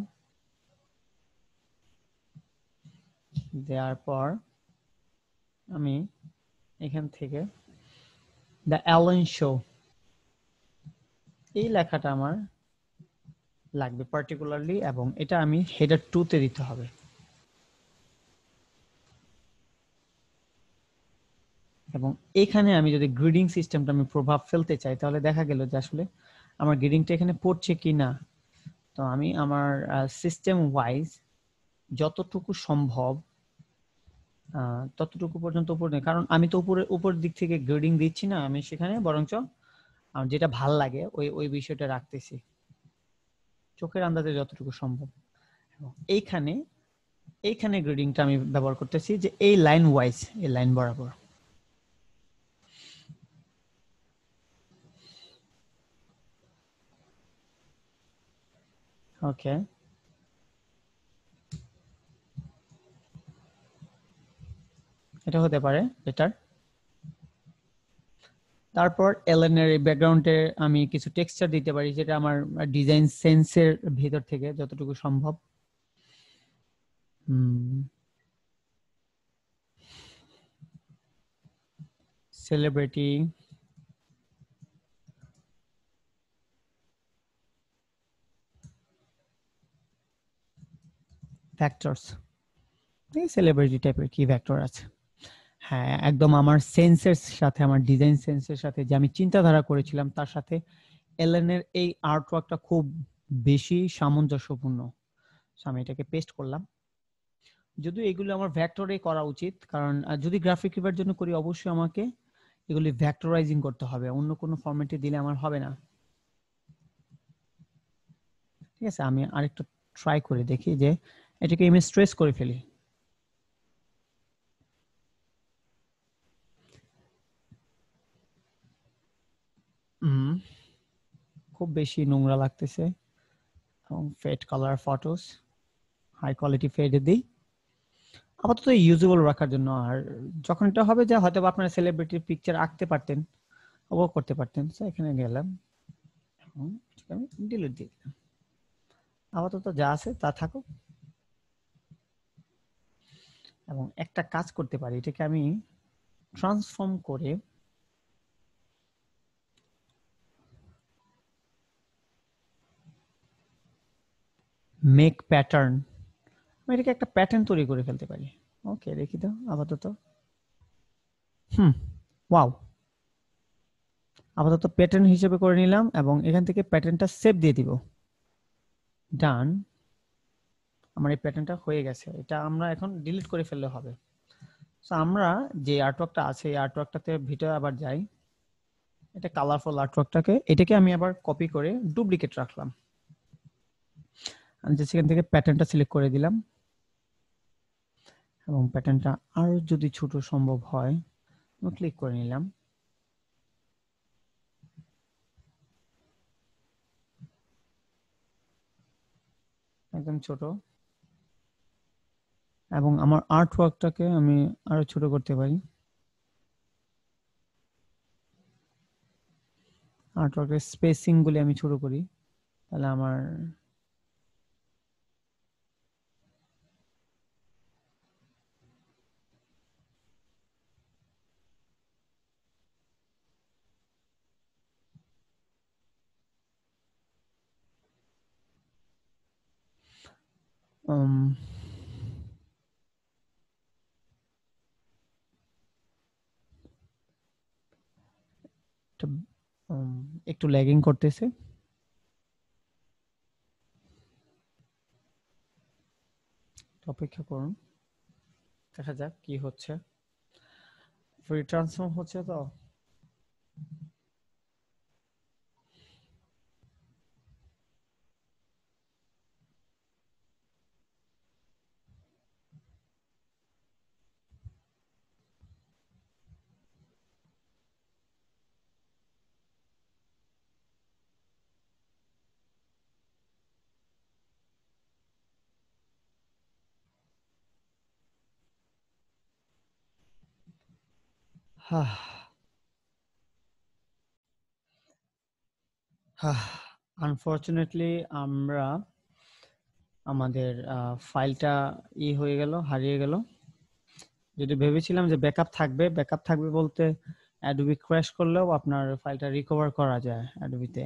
দেওয়ার পর আমি এখান থেকে দ্য অ্যালেন শো এই লেখাটা আমার লাগবে পার্টিকুলারলি, এবং এটা আমি হেডার 2 তে দিতে হবে। এবং এখানে আমি যদি গ্রিডিং সিস্টেমটা আমি প্রভাব ফেলতে চাই তাহলে দেখা গেল যে আসলে আমার গ্রিডিংটা এখানে পড়ছে কি না। তো আমি আমার সিস্টেম ওয়াইজ যতটুকু সম্ভব ততটুকু পর্যন্ত উপরে, কারণ আমি তো উপর দিক থেকে গ্রেডিং দিচ্ছি না, আমি সেখানে বরঞ্চ আমার যেটা ভাল লাগে ওই বিষয়টা রাখতেছি চোখের আন্দাজে যতটুকু সম্ভব। এইখানে গ্রেডিংটা আমি ব্যবহার করতেছি যে এই লাইন ওয়াইজ, এই লাইন বরাবর। ওকে, এটা হতে পারে বেটার। তারপর এলএন এর ব্যাকগ্রাউন্ডে আমি কিছু টেক্সচার দিতে পারি, যেটা আমার ডিজাইন সেন্সের ভিতর থেকে যতটুকু সম্ভব। সেলিব্রিটি, ফ্যাক্টরস, এই সেলিব্রিটি টাইপের কি ভেক্টর আছে। হ্যাঁ, একদম আমার সেন্সের সাথে, আমার ডিজাইন সেন্সের সাথে যে আমি চিন্তাধারা করেছিলাম তার সাথে এলএন এর এই আর্টওয়ার্কটা খুব বেশি সামঞ্জস্যপূর্ণ। আমি এটাকে পেস্ট করলাম। যদিও এগুলো আমার ভেক্টরে করা উচিত, কারণ যদি গ্রাফিক রিভার জন্য করি অবশ্যই আমাকে এগুলি ভেক্টরাইজিং করতে হবে, অন্য কোনো ফরম্যাটে দিলে আমার হবে না। ঠিক আছে, আমি আরেকটু ট্রাই করে দেখি যে এটাকে ইমেজ ট্রেস করে ফেলি। খুব বেশি নোংরা লাগতেছে, এবং fade colour photos high quality fade দিই আপাতত ইউজেবল রাখার জন্য। আর যখন এটা হবে যে হয়তো আপনারা সেলিব্রিটির পিকচার আঁকতে পারতেন, ওভার করতে পারতেন, এখানে গেলাম এবং আমি ডিলিট দিয়ে দিলাম। আপাতত যা আছে তা থাকুক। এবং একটা কাজ করতে পারি, এটাকে আমি ট্রান্সফর্ম করে মেক প্যাটার্ন, এটাকে একটা প্যাটার্ন তৈরি করে ফেলতে পারি। ওকে, দেখি তো আপাতত। ওয়াও, আপাতত প্যাটার্ন হিসেবে করে নিলাম, এবং এখান থেকে প্যাটার্নটা সেভ দিয়ে দিব। ডান, আমার এই প্যাটার্নটা হয়ে গেছে। এটা আমরা এখন ডিলিট করে ফেললে হবে। সো আমরা যে আর্টওয়ার্কটা আছে এই আর্টওয়ার্কটাতে ভিতরে আবার যাই। এটা কালারফুল আর্টওয়ার্কটাকে, এটাকে আমি আবার কপি করে ডুপ্লিকেট রাখলাম। আমি সেখান থেকে প্যাটার্নটা সিলেক্ট করে দিলাম, এবং প্যাটার্নটা আরো যদি ছোট সম্ভব হয় ক্লিক করে নিলাম। একদম ছোট, এবং আমার আর্ট ওয়ার্কটাকে আমি আরো ছোট করতে পারি। আর্ট ওয়ার্কের স্পেসিং গুলি আমি ছোট করি, তাহলে আমার উম, একটা, একটু ল্যাগিং করতেছে, অপেক্ষা করুন, দেখা যাক কি হচ্ছে। ফ্রি ট্রান্সফর্ম হচ্ছে তো। আনফরচুনেটলি আমরা আমাদের ফাইলটা হয়ে গেল, হারিয়ে গেল। যদি ভেবেছিলাম যে ব্যাকআপ থাকবে বলতে অ্যাডোবি ক্র্যাশ করলেও আপনার ফাইলটা রিকভার করা যায় অ্যাডোবিতে।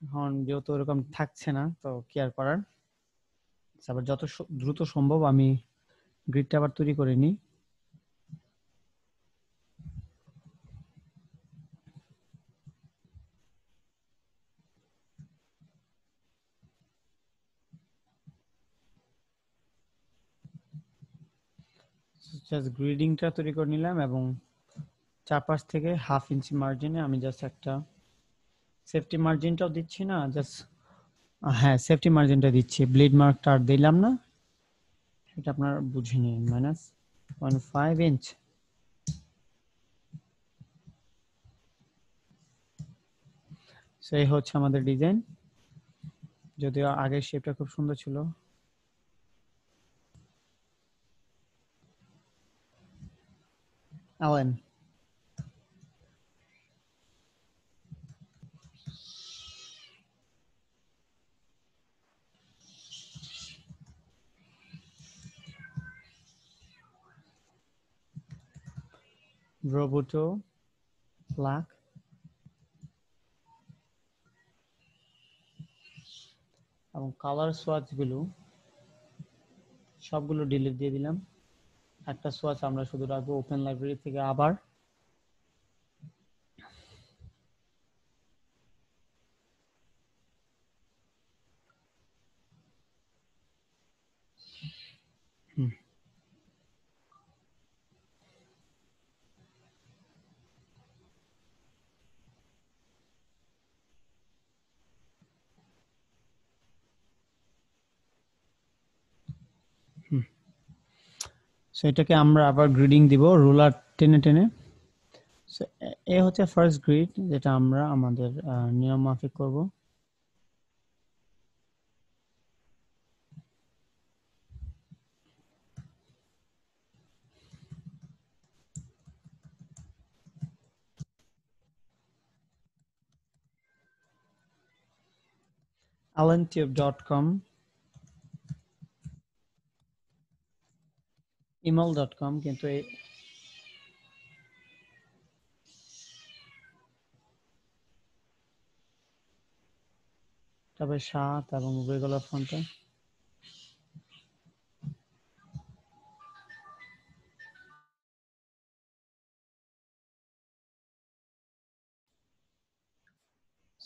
এখন যেহেতু এরকম থাকছে না, তো কি আর করার। আবার যত দ্রুত সম্ভব আমি গ্রিডটা আবার তৈরি করে নিই। জাস্ট গ্রিডিংটা তৈরি করে নিলাম, এবং চারপাশ থেকে 1/2 ইঞ্চি মার্জিনে আমি জাস্ট একটা সেফটি মার্জিনটাও দিচ্ছি না, জাস্ট হ্যাঁ সেফটি মার্জিনটা দিচ্ছি, ব্লিড মার্কটা আর দিলাম না, এটা আপনার বুঝে নিন, -0.5 ইঞ্চ। সেই হচ্ছে আমাদের ডিজাইন, যদিও আগের শেপটা খুব সুন্দর ছিল। অ্যালেন, রোবোটো, ফ্লাক, এবং কালার সোয়াচ গুলো সবগুলো ডিলিট দিয়ে দিলাম। একটা সোয়াচ আমরা শুধু রাখবো ওপেন লাইব্রেরি থেকে। আবার সেটাকে আমরা আবার গ্রিডিং দিব রুলার টেনে টেনে। এ হচ্ছে ফার্স্ট গ্রিড, যেটা আমরা আমাদের নিয়ম মাফিক করব। allentube.com, email.com, কিন্তু তবে 7 এবং রেগুলার ফন্টে।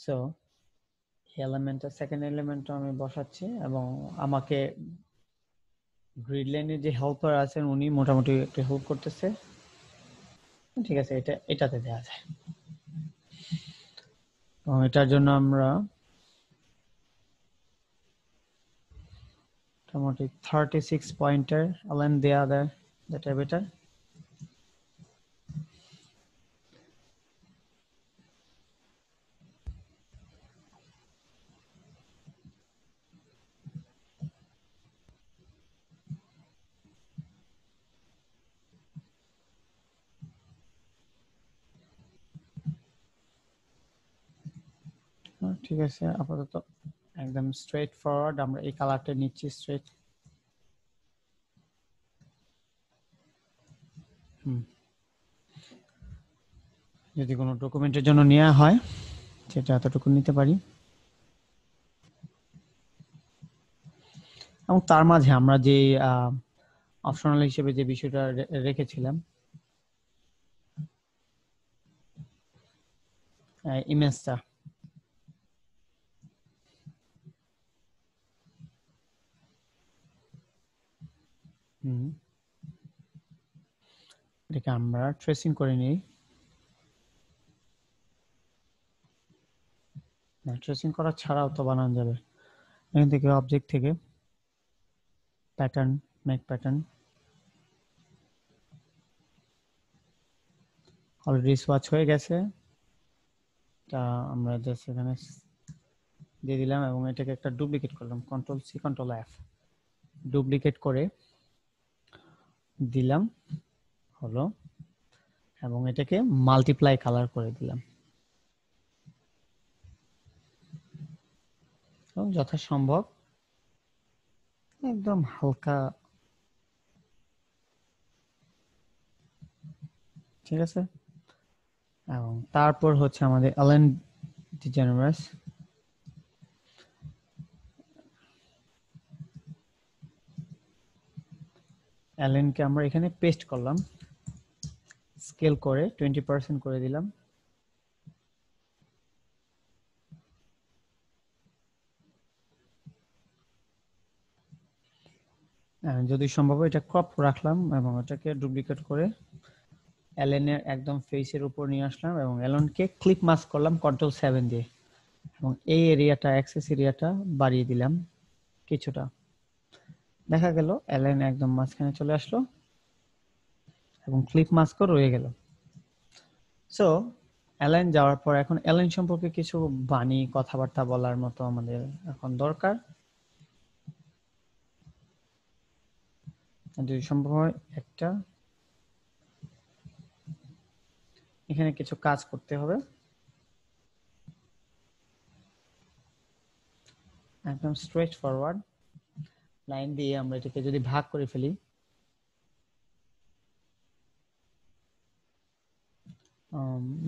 সো এলিমেন্টটা, সেকেন্ড এলিমেন্টটা আমি বসাচ্ছি, এবং আমাকে গ্রিড লাইনে যে হেল্পার আছেন উনি মোটামুটি একটু হেল্প করতেছে। ঠিক আছে, এটাতে দেওয়া যায়। এটার জন্য আমরা মোটামুটি 36 পয়েন্টার অ্যালাইন দেওয়া দেয়, যেটা বেটার। ঠিক আছে, আপাতত একদম স্ট্রেট ফরওয়ার্ড আমরা এই কালারটা নিচ্ছি স্ট্রেট। যদি কোনো ডকুমেন্টের জন্য নেওয়া হয় সেটা এতটুকু নিতে পারি। এবং তার মাঝে আমরা যে অপশনাল হিসেবে যে বিষয়টা রেখেছিলাম ইমেজটা, এটাকে আমরা ট্রেসিং করে নিই। ট্রেসিং করা ছাড়াও তো বানানো যাবে। এখান থেকে অবজেক্ট থেকে pattern, make pattern, already swatch হয়ে গেছে, তা আমরা জাস্ট এখানে দিয়ে দিলাম এবং এটাকে একটা ডুপ্লিকেট করলাম, control C control F, duplicate করে দিলাম হলো, এবং এটাকে মাল্টিপ্লাই কালার করে দিলাম এবং যথাসম্ভব একদম হালকা, ঠিক আছে। এবং তারপর হচ্ছে আমাদের এলেন ডিজেনারেস, এলেনকে আমরা এখানে পেস্ট করলাম, স্কেল করে 20% করে দিলাম। যদি সম্ভব এটা ক্রপ রাখলাম এবং এটাকে ডুপ্লিকেট করে এলেনের একদম ফেসের উপর নিয়ে আসলাম এবং এলেনকে ক্লিপ মাস্ক করলাম কন্ট্রোল 7 দিয়ে, এবং এই এরিয়াটা অ্যাক্সেস এরিয়াটা বাড়িয়ে দিলাম কিছুটা। দেখা গেল এলেন একদম মাঝখানে চলে আসলো এবং ক্লিপ মাস্কও রয়ে গেল। সো এলেন যাওয়ার পর এখন এলেন সম্পর্কে কিছু বাণী কথাবার্তা বলার মতো আমাদের এখন দরকার। যদি সম্ভব হয় একটা এখানে কিছু কাজ করতে হবে, একদম স্ট্রেট ফরওয়ার্ড লাইন দিয়ে আমরা এটাকে যদি ভাগ করে ফেলি,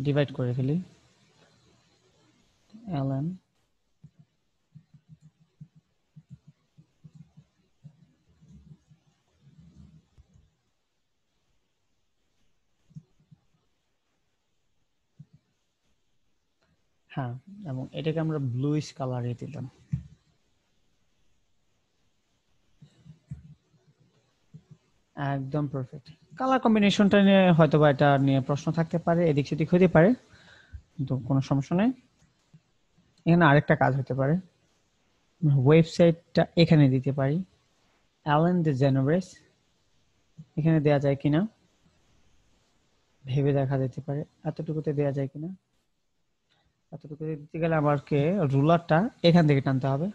ডিভাইড করে ফেলি, এলেন হ্যাঁ, এবং এটাকে আমরা ব্লুইশ কালারে দিলাম। একদম পারফেক্ট। কালার কম্বিনেশনটা নিয়ে হয়তো বা এটা নিয়ে প্রশ্ন থাকতে পারে, এদিক সেদিক হতে পারে, কিন্তু কোনো সমস্যা নেই। এখানে আরেকটা কাজ হতে পারে, ওয়েবসাইটটা এখানে দিতে পারি, অ্যালেন ডিজেনারেস এখানে দেয়া যায় কিনা ভেবে দেখা যেতে পারে, এতটুকুতে দেয়া যায় কিনা। এতটুকু দিতে গেলে আমাকে রুলারটা এখান থেকে টানতে হবে।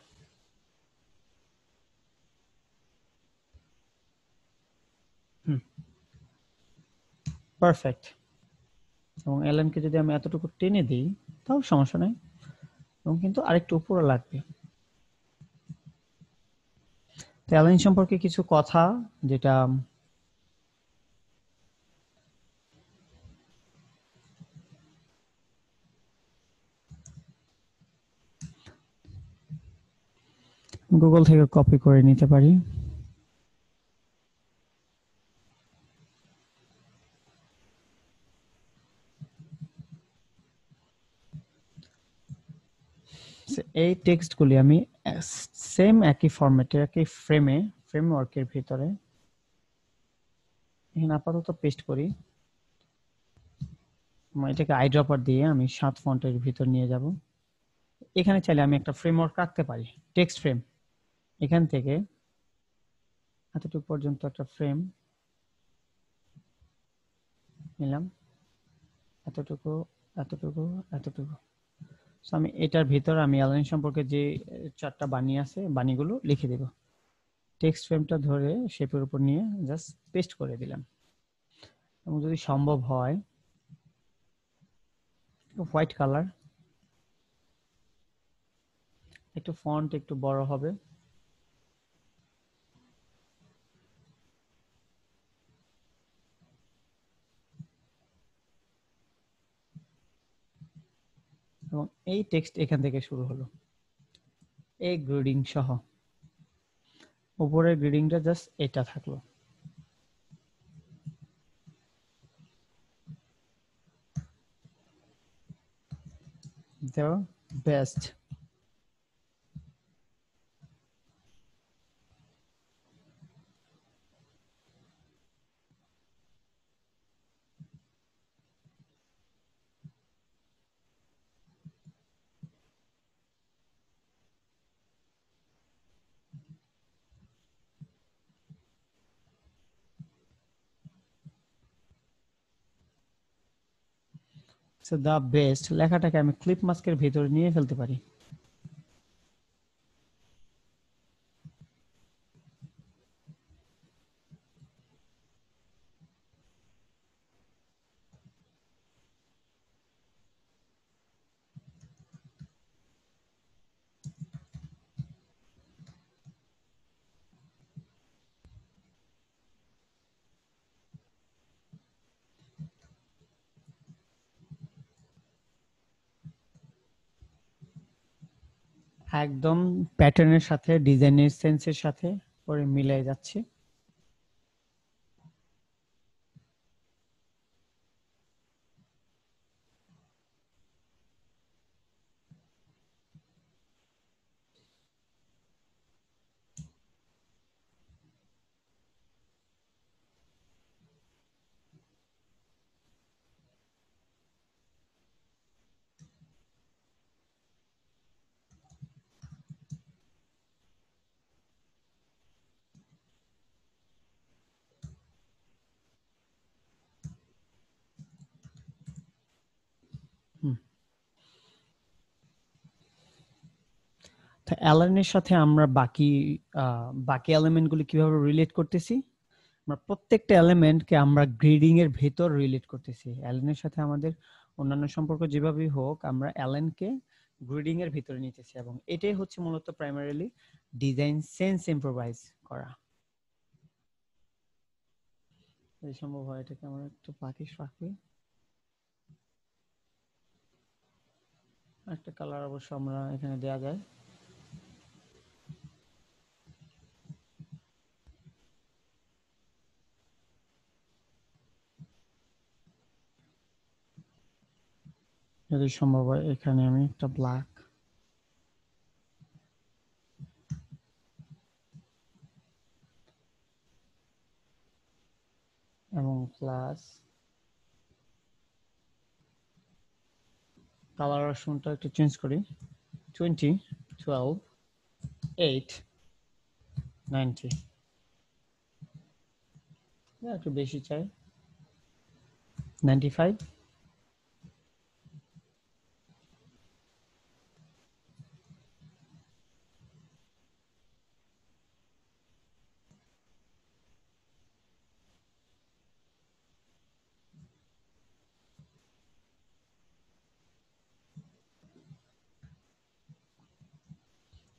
পারফেক্ট। এবং এলএনকে যদি আমি এতটুকু টেনে দিই তাও সমস্যা নেই, এবং কিন্তু আরেকটু উপরে লাগবে। এলএন সম্পর্কে কিছু কথা, যেটা গুগল থেকে কপি করে নিতে পারি। এই টেক্সটগুলি আমি সেম একই ফরম্যাটে একই ফ্রেমওয়ার্কের ভিতরে এখানে আপাতত পেস্ট করি। এটাকে আইড্রপার দিয়ে আমি 7 ফন্টের ভিতর নিয়ে যাব। এখানে চাইলে আমি একটা ফ্রেমওয়ার্ক রাখতে পারি, টেক্সট ফ্রেম। এখান থেকে এতটুকু পর্যন্ত একটা ফ্রেম নিলাম, এতটুকু এতটুকু এতটুকু। সো আমি এটার ভিতর আমি অ্যালাইন সম্পর্কে যে 4টা বাণী আছে বাণীগুলো লিখে দেব। টেক্সট ফ্রেমটা ধরে শেপের উপর নিয়ে জাস্ট পেস্ট করে দিলাম, এবং যদি সম্ভব হয় হোয়াইট কালার একটু ফন্ট একটু বড় হবে। এবং এই টেক্সট এখান থেকে শুরু হলো, এই গ্রেডিং সহ উপরের গ্রেডিংটা জাস্ট এটা থাকলো। the best। So the best লেখাটাকে আমি ক্লিপ মাস্কের ভিতরে নিয়ে ফেলতে পারি। একদম প্যাটার্নের সাথে ডিজাইনের সেন্সের সাথে পরে মিলাই যাচ্ছে। তো অ্যালাইনের সাথে আমরা বাকি এলিমেন্টগুলি কিভাবে রিলেট করতেছি? আমরা প্রত্যেকটা এলিমেন্টকে আমরা গ্রিডিং এর ভেতর রিলেট করতেছি। অ্যালাইনের সাথে আমাদের অন্যান্য সম্পর্ক যেভাবেই হোক, আমরা অ্যালাইনকে গ্রিডিং এর ভিতরে নিতেছি এবং এটাই হচ্ছে মূলত প্রাইমারিলি ডিজাইন সেন্স ইম্প্রোভাইজ করা। যদি সম্ভব হয় এটাকে আমরা একটু বাকি রাখি। একটা কালার অবশ্য আমরা এখানে দেয়া যায়। যদি সম্ভব হয় এখানে আমি একটা ব্ল্যাক এবং প্লাস কালার অপশনটা একটু চেঞ্জ করি। 20, 12, 8, 90, একটু বেশি চাই, 95।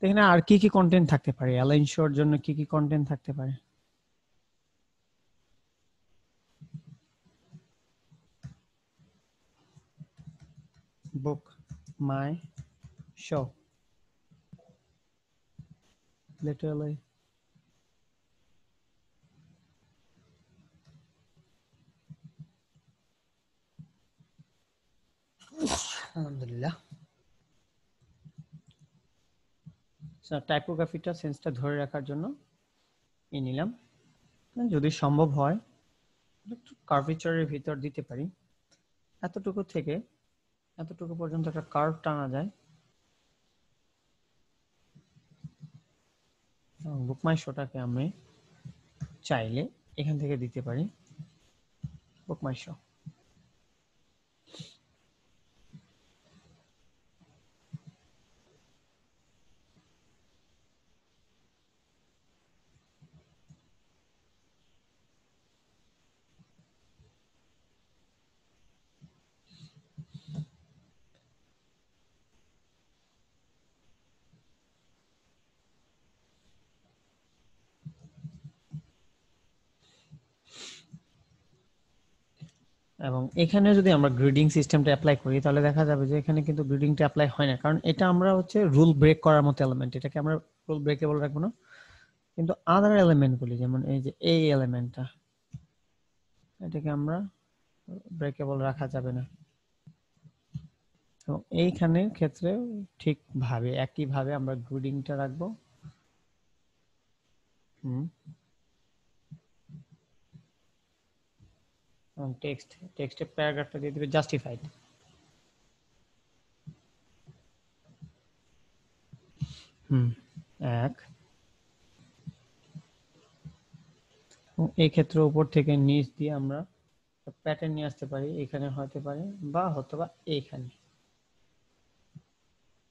এখানে আর কি কি কন্টেন্ট থাকতে পারে? অ্যালাইন শোর জন্য কি কি কন্টেন্ট থাকতে পারে? বুক মাই শো, লিটারালি আলহামদুলিল্লাহ। টাইপোগ্রাফিটা সেন্সটা ধরে রাখার জন্য নিলাম। যদি সম্ভব হয় একটু কার্ভেচারের ভিতর দিতে পারি, এতটুকু থেকে এতটুকু পর্যন্ত একটা কার্ভ টানা যায়। বুক মাই শোটাকে আমি চাইলে এখান থেকে দিতে পারি বুক মাই শো। এবং এখানে যদি আমরা গ্রিডিং সিস্টেমটা অ্যাপ্লাই করি তাহলে দেখা যাবে যে এখানে কিন্তু গ্রিডিংটা অ্যাপ্লাই হয় না, কারণ এটা আমরা হচ্ছে রুল ব্রেক করার মতো এলিমেন্ট, এটাকে আমরা রুল ব্রেকেবল রাখবো না। কিন্তু আদার এলিমেন্টগুলি যেমন এই যে এই এলিমেন্টটা, এটাকে আমরা ব্রেকেবল রাখা যাবে না। এবং এইখানে ক্ষেত্রে ঠিকভাবে একইভাবে আমরা গ্রিডিংটা রাখবো। এবং টেক্সটের প্যারাগ্রাফটা দিয়ে দিবে জাস্টিফাইড। এক, এই ক্ষেত্রে উপর থেকে নিচ দিয়ে আমরা প্যাটার্ন নিয়ে আসতে পারি, এখানে হতে পারে বা হয়তোবা এইখানে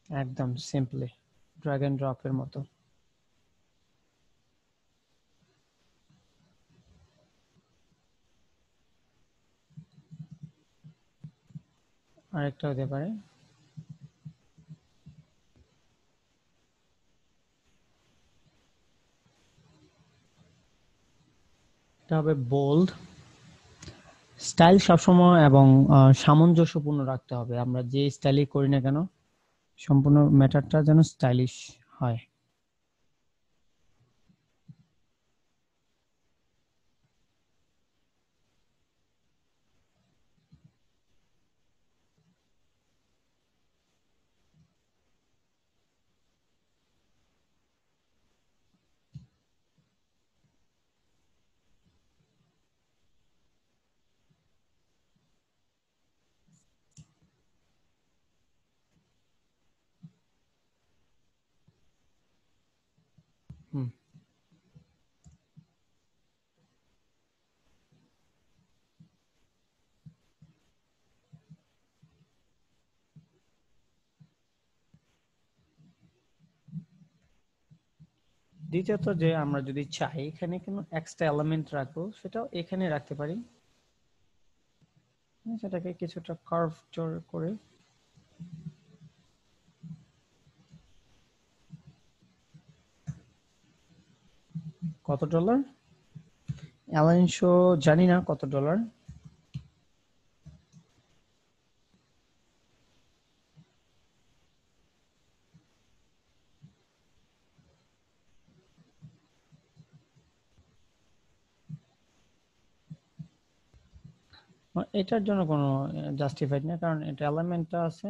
একদম সিম্পলি ড্র্যাগ এন্ড ড্রপের মতো। আরেকটা হতে পারে এটা হবে বোল্ড। স্টাইল সবসময় এবং সামঞ্জস্যপূর্ণ রাখতে হবে, আমরা যে স্টাইলই করি না কেন সম্পূর্ণ ম্যাটারটা যেন স্টাইলিশ হয়। হুম দ্বিতীয়ত যে আমরা যদি চাই এখানে কোনো এক্সট্রা এলিমেন্ট রাখবো সেটাও এখানে রাখতে পারি, সেটাকে কিছুটা কার্ভ করে। কত ডলার অ্যালাইন শো জানি না কত ডলার। এটার জন্য কোনো জাস্টিফাইড না, কারণ এটা এলিমেন্টটা আছে।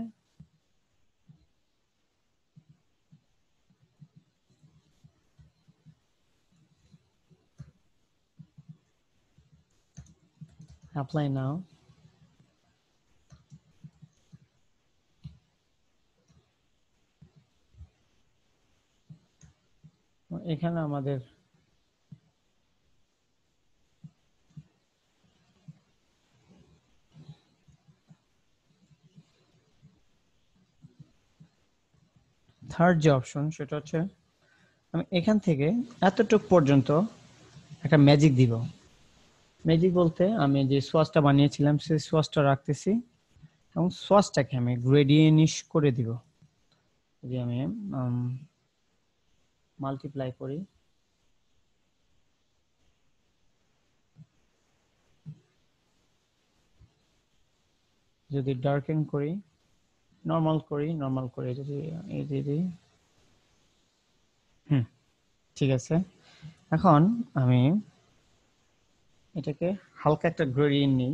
অ্যাপ্লাই নাও। এখানে আমাদের থার্ড যে অপশন সেটা হচ্ছে আমি এখান থেকে এতটুক পর্যন্ত একটা ম্যাজিক দিব। ম্যাজিক বলতে আমি যে সোয়াসটা বানিয়েছিলাম সেই সোয়াসটা রাখতেছি এবং সোয়াসটাকে আমি গ্রেডিয়েন্টিশ করে দিব। যদি আমি মাল্টিপ্লাই করি, যদি ডার্কেন করি, নরমাল করি যদি এই দিই, ঠিক আছে। এখন আমি এটাকে হালকা একটা গ্রেডিয়েন্ট নিই,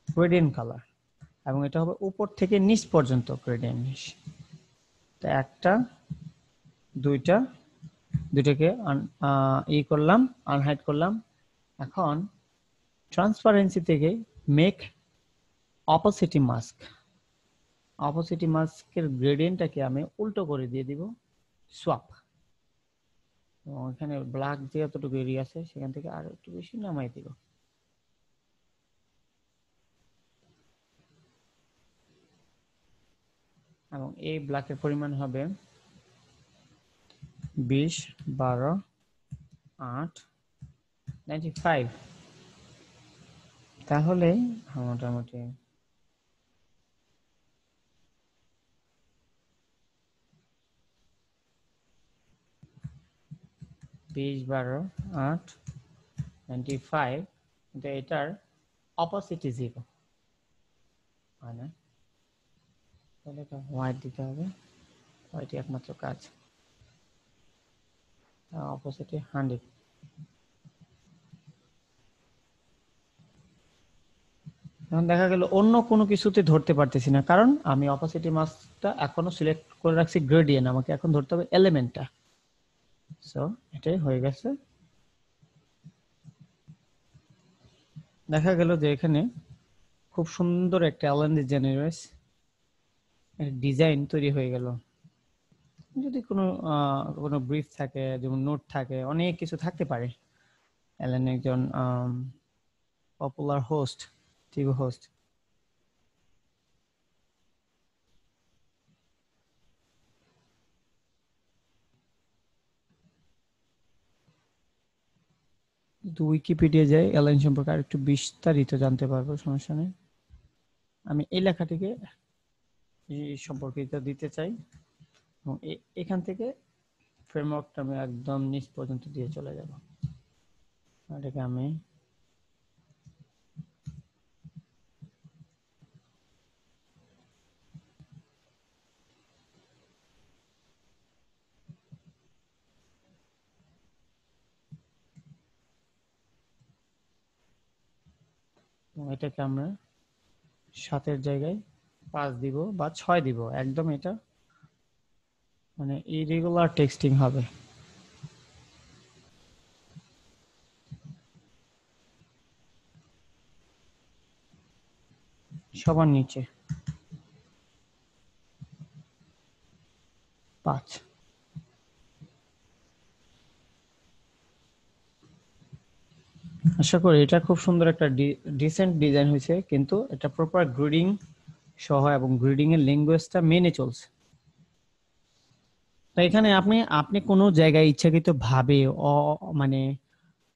গ্রেডিয়েন্ট কালার, এবং এটা হবে উপর থেকে নিচ পর্যন্ত গ্রেডিয়েন্ট। তো একটা দুইটাকে করলাম, আনহাইড করলাম। এখন ট্রান্সপারেন্সি থেকে মেক অপোসিটি মাস্কের গ্রেডিয়েন্টটাকে আমি উল্টো করে দিয়ে দিব সোয়াপ। এখানে ব্ল্যাক যে যতটুকু এরিয়া আছে সেখান থেকে আর একটু বেশি নামাই দিব। এবং এই ব্ল্যাকের পরিমাণ হবে 20, 12, 8, 95। তাহলে মোটামুটি বিশ, 12, 8, 95 কিন্তু এটার অপোজিটই 0 হয় না, তাহলে এটা হোয়াইট দিতে হবে, হোয়াইটই একমাত্র কাজ, অপোজিটে 100। এখন দেখা গেল অন্য কোনো কিছুতে ধরতে পারতেছি না, কারণ আমি অপোজিটি মাস্কটা এখনো সিলেক্ট করে রাখছি গ্রেডিয়েন্ট, আমাকে এখন ধরতে হবে এলিমেন্টটা। সো এটাই হয়ে গেছে। দেখা গেল যে এখানে খুব সুন্দর একটা অ্যালান ডিজেনারেস ডিজাইন তৈরি হয়ে গেল। যদি কোনো ব্রিফ থাকে, যেমন নোট থাকে, অনেক কিছু থাকতে পারে। অ্যালান একজন popular host, TV host. Wikipedia যাই, অ্যালান সম্পর্কে আর একটু বিস্তারিত জানতে পারবো, সমস্যা নেই। আমি এই লেখাটিকে সম্পর্কিত দিতে চাই এবং এখান থেকে ফ্রেমওয়ার্কটা আমি একদম নিচ পর্যন্ত দিয়ে চলে যাব। এটাকে আমি এটাকে আমরা 7-এর জায়গায় 5 দিব বা 6 দিব, একদম এটা মানে ইরেগুলার টেক্সটিং হবে। সবার নিচে 5। আশা করি এটা খুব সুন্দর একটা ডিসেন্ট ডিজাইন হয়েছে, কিন্তু এটা প্রপার গ্রিডিং সহ এবং গ্রিডিং এর ল্যাঙ্গুয়েজটা মেনে চলছে। তো এখানে আপনি আপনি কোনো জায়গায় ইচ্ছাকৃত ভাবে মানে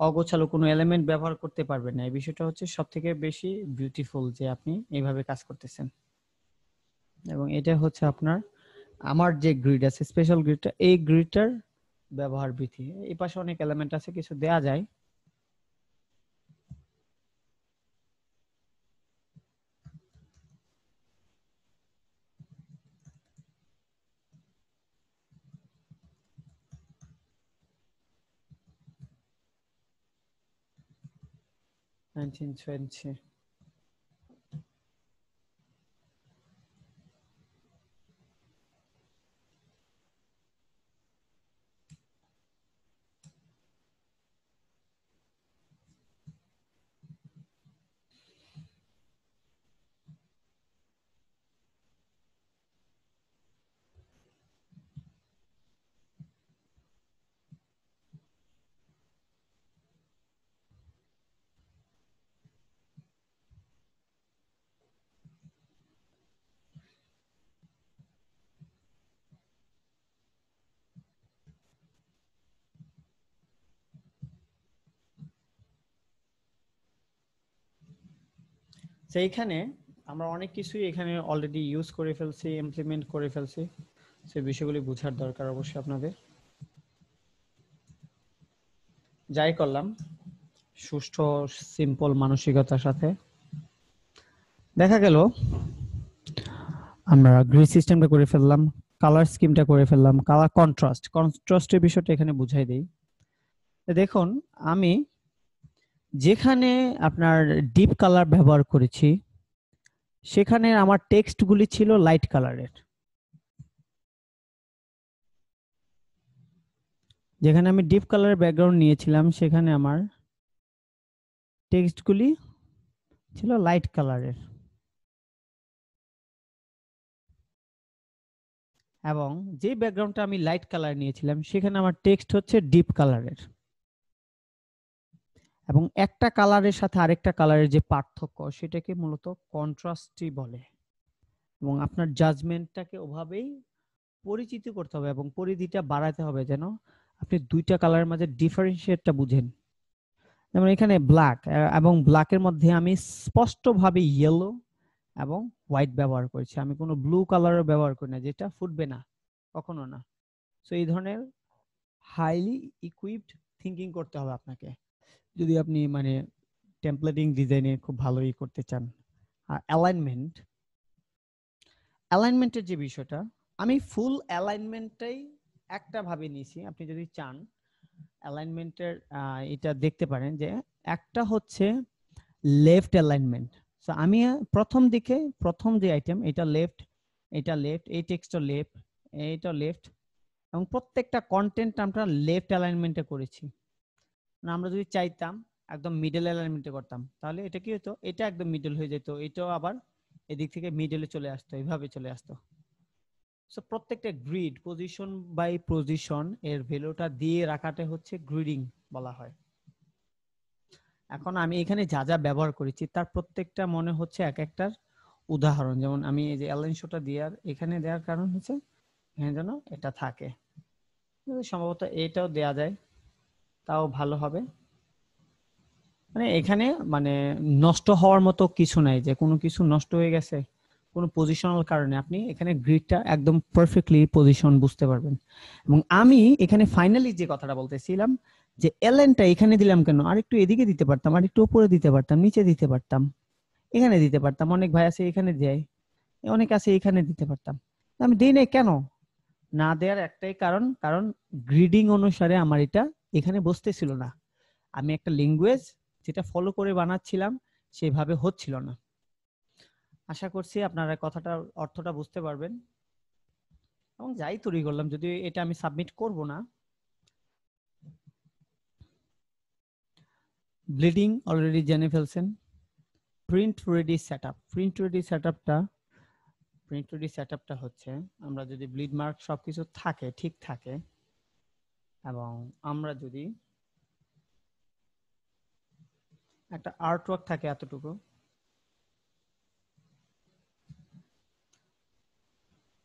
অগোছালো কোনো এলিমেন্ট ব্যবহার করতে পারবেন না। এই বিষয়টা হচ্ছে সবথেকে বেশি বিউটিফুল, যে আপনি এইভাবে কাজ করতেছেন। এবং এটা হচ্ছে আপনার আমার যে গ্রিড আছে, স্পেশাল গ্রিডটা, এই গ্রিডটার ব্যবহার বিধি। এই পাশে অনেক এলিমেন্ট আছে, কিছু দেয়া যায়। সেইখানে আমরা অনেক কিছুই এখানে অলরেডি ইউজ করে ফেলছি, ইমপ্লিমেন্ট করে ফেলছি। সেই বিষয়গুলি বোঝার দরকার অবশ্যই আপনাদের। যাই করলাম সুষ্ঠু সিম্পল মানসিকতার সাথে, দেখা গেল আমরা গ্রিড সিস্টেমটা করে ফেললাম, কালার স্কিমটা করে ফেললাম, কালার কন্ট্রাস্টের বিষয়টা এখানে বুঝাই দেই। দেখুন আমি যেখানে আপনার ডিপ কালার ব্যবহার করেছি, সেখানে আমার টেক্সটগুলি ছিল লাইট কালারের। যেখানে আমি ডিপ কালারের ব্যাকগ্রাউন্ড নিয়েছিলাম, সেখানে আমার টেক্সটগুলি ছিল লাইট কালারের, এবং যে ব্যাকগ্রাউন্ডটা আমি লাইট কালার নিয়েছিলাম, সেখানে আমার টেক্সট হচ্ছে ডিপ কালারের। এবং একটা কালারের সাথে আরেকটা কালারের যে পার্থক্য, সেটাকে মূলত কন্ট্রাস্টই বলে। এবং আপনার জাজমেন্টটাকে ওভাবেই পরিচিত করতে হবে এবং পরিধিটা বাড়াতে হবে, যেন আপনি দুইটা কালারের মাঝে ডিফারেন্সিয়েটটা বুঝেন। যেমন এখানে ব্ল্যাক, এবং ব্ল্যাকের মধ্যে আমি স্পষ্টভাবে ইয়েলো এবং হোয়াইট ব্যবহার করেছি, আমি কোনো ব্লু কালারও ব্যবহার করি না, যেটা ফুটবে না, কখনো না। সো এই ধরনের হাইলি ইকুইপড থিঙ্কিং করতে হবে আপনাকে, যদি আপনি মানে টেমপ্লেটিং ডিজাইনে খুব ভালোই করতে চান। আর অ্যালাইনমেন্টের যে বিষয়টা, আমি ফুল অ্যালাইনমেন্টটাই একটা ভাবে নিয়েছি। আপনি যদি চান অ্যালাইনমেন্টের এটা দেখতে পারেন যে একটা হচ্ছে লেফট অ্যালাইনমেন্ট। সো আমি প্রথম যে আইটেম এটা লেফট, এই টেক্সটটা লেফট, এইটা লেফট, এবং প্রত্যেকটা কন্টেন্ট আমরা লেফট অ্যালাইনমেন্টে করেছি। আমরা যদি চাইতাম একদম মিডল অ্যালাইনমেন্টে করতাম, তাহলে এটা কি হতো, এটা একদম মিডল হয়ে যেত, এটাও আবার এদিক থেকে মিডলে চলে আসতো, এইভাবে চলে আসতো। সো প্রত্যেকটা গ্রিড পজিশন বাই পজিশন এর ভ্যালুটা দিয়ে রাখাটা হচ্ছে গ্রিডিং বলা হয়। এখন আমি এখানে যা যা ব্যবহার করেছি তার প্রত্যেকটা মনে হচ্ছে এক একটার উদাহরণ। যেমন আমি এই যে অ্যালাইন শোটা এখানে দেওয়ার কারণ হচ্ছে এখানে যেন এটা থাকে, সম্ভবত এটাও দেয়া যায় তাও ভালো হবে। মানে এখানে মানে নষ্ট হওয়ার মতো কিছু নাই, যে কোনো কিছু নষ্ট হয়ে গেছে কোনো পজিশনাল কারণে, আপনি এখানে গ্রিডটা একদম পারফেক্টলি পজিশন বুঝতে পারবেন। এবং আমি এখানে ফাইনালি যে কথাটা বলতেছিলাম যে এলএনটা এখানে দিলাম কেন, আর একটু এদিকে দিতে পারতাম, আর একটু উপরে দিতে পারতাম, নিচে দিতে পারতাম, এখানে দিতে পারতাম, অনেক ভাই আছে এখানে দেয়, অনেক আছে এখানে দিতে পারতাম, আমি দিই নাই কেন? না দেওয়ার একটাই কারণ, কারণ গ্রিডিং অনুসারে আমার এটা এখানে বসতেছিল না। আমি একটা ল্যাঙ্গুয়েজ যেটা ফলো করে বানাচ্ছিলাম সেভাবে হচ্ছিল না। আশা করছি আপনারা কথাটার অর্থটা বুঝতে পারবেন। এবং যাই তৈরি করলাম, যদি এটা আমি সাবমিট করব না, ব্লিডিং অলরেডি জেনে ফেলছেন। Print ready setup, print ready সেটআপটা হচ্ছে আমরা যদি ব্লিড মার্ক সবকিছু থাকে, ঠিক থাকে, এবং আমরা যদি একটা আর্টওয়ার্ক থাকে এতটুকু,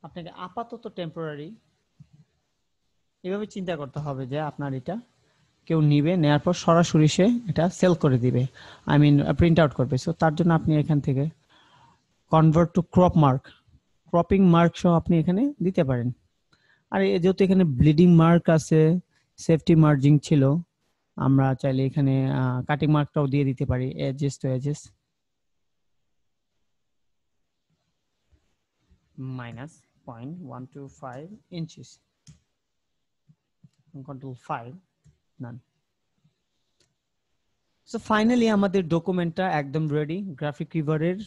আপনাকে আপাতত টেম্পোরারি এভাবে চিন্তা করতে হবে যে আপনার এটা কেউ নিবে, নেওয়ার পর সরাসরি সে এটা সেল করে দিবে, আই মিন প্রিন্ট আউট করবে। সো তার জন্য আপনি এখান থেকে কনভার্ট টু ক্রপিং মার্ক সহ আপনি এখানে দিতে পারেন। আর যেহেতু এখানে ব্লিডিং মার্ক আছে, সেফটি মার্জিং ছিল, আমরা চাইলে এখানে কাটিং মার্কটাও দিয়ে দিতে পারি, edges to edges -0.125 inches, control 5 none. So finally আমাদের ডকুমেন্টটা একদম রেডি, গ্রাফিক রিভারের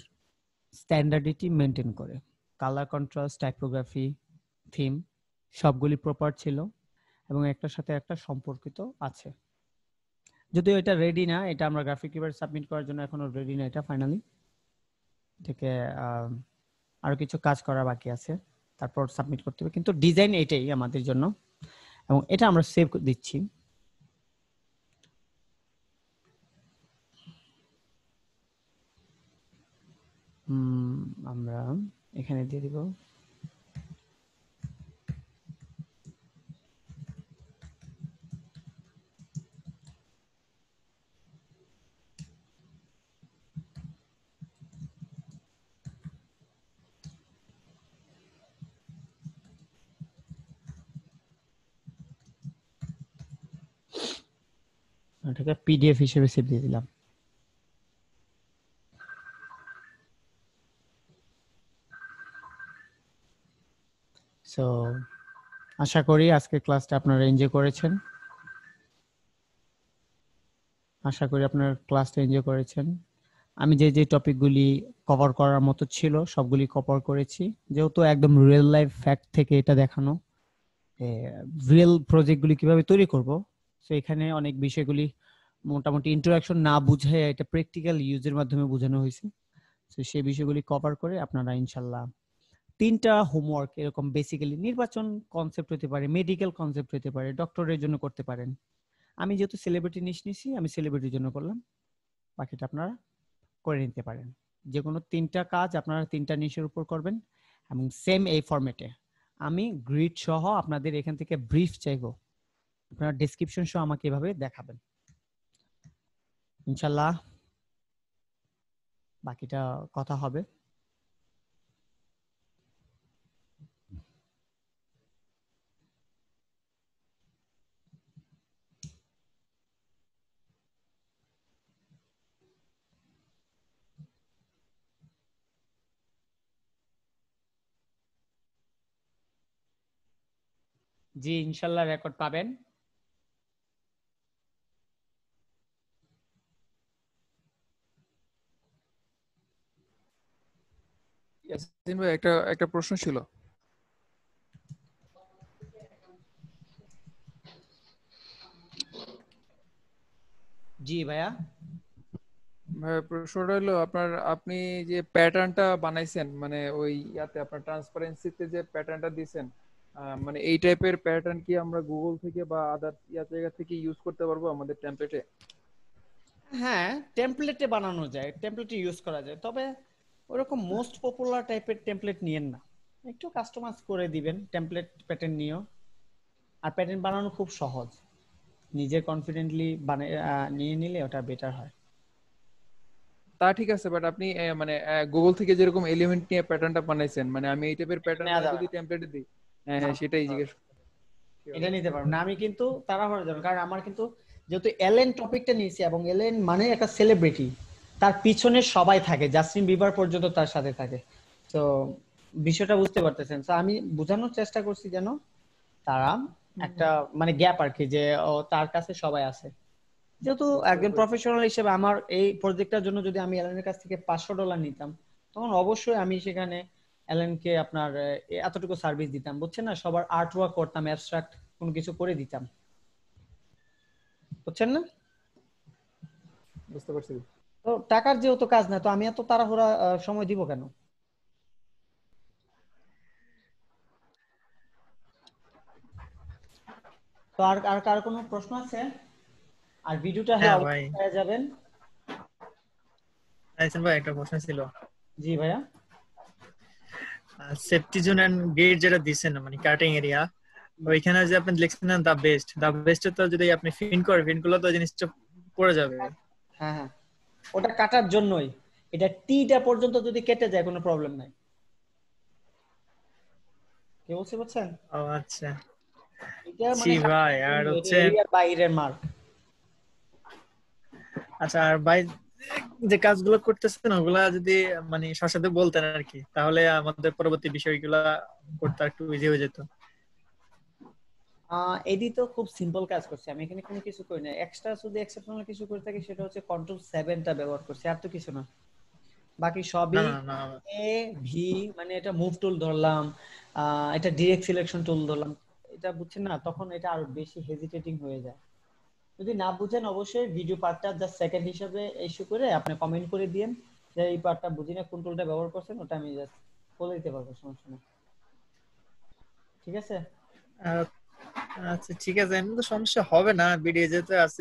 স্ট্যান্ডার্ডিটি মেনটেন করে, কালার কন্ট্রাস্ট, টাইপোগ্রাফি, থিম সবগুলি প্রপার ছিল এবং একটার সাথে একটা সম্পর্কিত আছে। যদিও এটা রেডি না, এটা আমরা গ্রাফিক রিভার সাবমিট করার জন্য এখনো রেডি না, এটা ফাইনালি থেকে আরো কিছু কাজ করা বাকি আছে, তারপর সাবমিট করতে হবে। কিন্তু ডিজাইন এটাই আমাদের জন্য, এবং এটা আমরা সেভ দিচ্ছি। আমরা এখানে দিয়ে দিব এটাকে পিডিএফ হিসেবে সেভ দিয়ে দিলাম। সো আশা করি আজকের ক্লাসটা আপনারা এনজয় করেছেন, আমি যে যে টপিকগুলি কভার করার মতো ছিল সবগুলি কভার করেছি। যেহেতু একদম রিয়েল লাইফ ফ্যাক্ট থেকে এটা দেখানো, রিয়েল প্রজেক্টগুলি কিভাবে তৈরি করব, সো এখানে অনেক বিষয়গুলি মোটামুটি ইন্টারাকশন না বুঝে এটা প্র্যাকটিক্যাল ইউজের মাধ্যমে বোঝানো হয়েছে। তো সেই বিষয়গুলি কভার করে আপনারা ইনশাল্লাহ 3টা হোমওয়ার্ক এরকম বেসিক্যালি নির্বাচন কনসেপ্ট হতে পারে, মেডিকেল কনসেপ্ট হতে পারে, ডক্টরের জন্য করতে পারেন। আমি যেহেতু সেলিব্রিটি নিছি, আমি সেলিব্রিটির জন্য করলাম, বাকিটা আপনারা করে নিতে পারেন। যে কোনো 3টা কাজ আপনারা 3টা নিশের উপর করবেন এবং সেম এই ফরম্যাটে। আমি গ্রিড সহ আপনাদের এখান থেকে ব্রিফ চাইবো, আপনারা ডেসক্রিপশন সহ আমাকে এভাবে দেখাবেন। ইনশাল্লাহ বাকিটা কথা হবে। জি ইনশাল্লাহ রেকর্ড পাবেন। ইয়াসিন ভাই একটা একটা প্রশ্ন ছিল। জি ভাইয়া। ভাই প্রশ্নটা হলো আপনি যে প্যাটার্নটা বানাইছেন মানে ওই ইয়াতে আপনার ট্রান্সপারেন্সিতে যে প্যাটার্নটা দিছেন, মানে এই টাইপের প্যাটার্ন কি আমরা গুগল থেকে বা আদার জায়গা থেকে ইউজ করতে পারবো আমাদের টেমপ্লেটে? হ্যাঁ টেমপ্লেটে বানানো যায়, টেমপ্লেটে ইউজ করা যায়, তবে ওরকম মোস্ট পপুলার টাইপের টেমপ্লেট নিয়েন না, একটু কাস্টমাইজ করে দিবেন টেমপ্লেট প্যাটার্ন নিয়েও। আর প্যাটার্ন বানানো খুব সহজ, নিজে কনফিডেন্টলি বানিয়ে নিয়ে নিলে ওটা বেটার হয়। তা ঠিক আছে, বাট আপনি মানে গুগল থেকে যেরকম এলিমেন্ট নিয়ে প্যাটার্নটা বানাইছেন, মানে আমি এই টাইপের এটা প্যাটার্ন নেওয়া বানাই যাবে যদি না। টেমপ্লেটে দিই, হ্যাঁ না, হ্যাঁ সেটাই জিজ্ঞেস। এটা নিতে পারবো না আমি, কিন্তু তাড়াহুড়ো যাবে, কারণ আমার কিন্তু যেহেতু এলএন টপিকটা নিয়েছি, এবং এলএন মানে একটা সেলিব্রিটি, তার পিছনে সবাই থাকে, জাস্টিন বিবার পর্যন্ত তার সাথে থাকে। তো বিষয়টা বুঝতে পারতেছেন, তো আমি বোঝানোর চেষ্টা করছি যেন তারা একটা মানে গ্যাপ আর কি, যে ও তার কাছে সবাই আছে। যেহেতু বুঝতে একজন পেরেছি। প্রফেশনাল হিসেবে আমার এই প্রজেক্টটার জন্য যদি আমি এলএন এর কাছ থেকে $500 নিতাম, তখন অবশ্যই আমি সেখানে এলএন কে আপনার এতটুকু সার্ভিস দিতাম, বুঝছেন না, সবার আর্ট ওয়ার্ক করতাম, অ্যাবস্ট্রাক্ট কোনো কিছু করে দিতাম, বুঝছেন না। বুঝতে পারছি। তো টাকার যেহেতু কাজ না, তো আমি এত তাড়াহুড়া সময় দিব কেন? তো আর আর কার কোনো প্রশ্ন আছে? আর ভিডিওটা হলে হ্যাঁ ভাই, অবশ্যই পেয়ে যাবেন। আইসেন ভাই একটা প্রশ্ন ছিল। জি ভাইয়া। সেফটি জোন এন্ড গেট যেটা দিছেন মানে কাটিং এরিয়া, ওইখানে যে আপনি লিখছেন না দা বেস্ট, তো যদি আপনি ফিন করলে তো জিনিসটা পড়ে যাবে। হ্যাঁ হ্যাঁ, ওটা কাটার জন্যই, এটা টিটা পর্যন্ত যদি কেটে যায় কোনো প্রবলেম নাই। কি বলতে পারছেন? ও আচ্ছা। এটা জি মানে ভাই, কাটার আর জন্য, এটা হচ্ছে এরিয়ার বাইরের মার্ক। আচ্ছা, আর ভাই যে কাজগুলো করতেছেন ওগুলা যদি মানে সসাতে বলতেন আর কি, তাহলে আমাদের পরবর্তী বিষয়গুলা করতে একটু ইজি হয়ে যেত। এডি তো খুব সিম্পল কাজ করছে, আমি এখানে কোনো কিছু করি না, এক্সট্রা যদি এক্সেপশনাল কিছু করে থাকি সেটা হচ্ছে কন্ট্রোল 7টা ব্যবহার করছি, আর তো কিছু না। বাকি না সবই না না। এ ভি, মানে এটা মুভ টুল ধরলাম, এটা ডিরেক্ট সিলেকশন টুল ধরলাম, এটা বুঝছেন না, তখন এটা আরো বেশি হেজিটেটিং হয়ে যায়। যদি না বুঝেন অবশ্যই ভিডিও পার্টটা জাস্ট সেকেন্ড হিসাবে ইস্যু করে আপনি কমেন্ট করে দিয়েন, যে এই পার্টটা বুঝি না, কোন টুলটা ব্যবহার করছেন, ওটা আমি জাস্ট বলে দিতে পারবো, সমস্যা নেই। ঠিক আছে। আহ, আচ্ছা ঠিক আছে, এমনি তো সমস্যা হবে না, ভিডিও যেতে আছে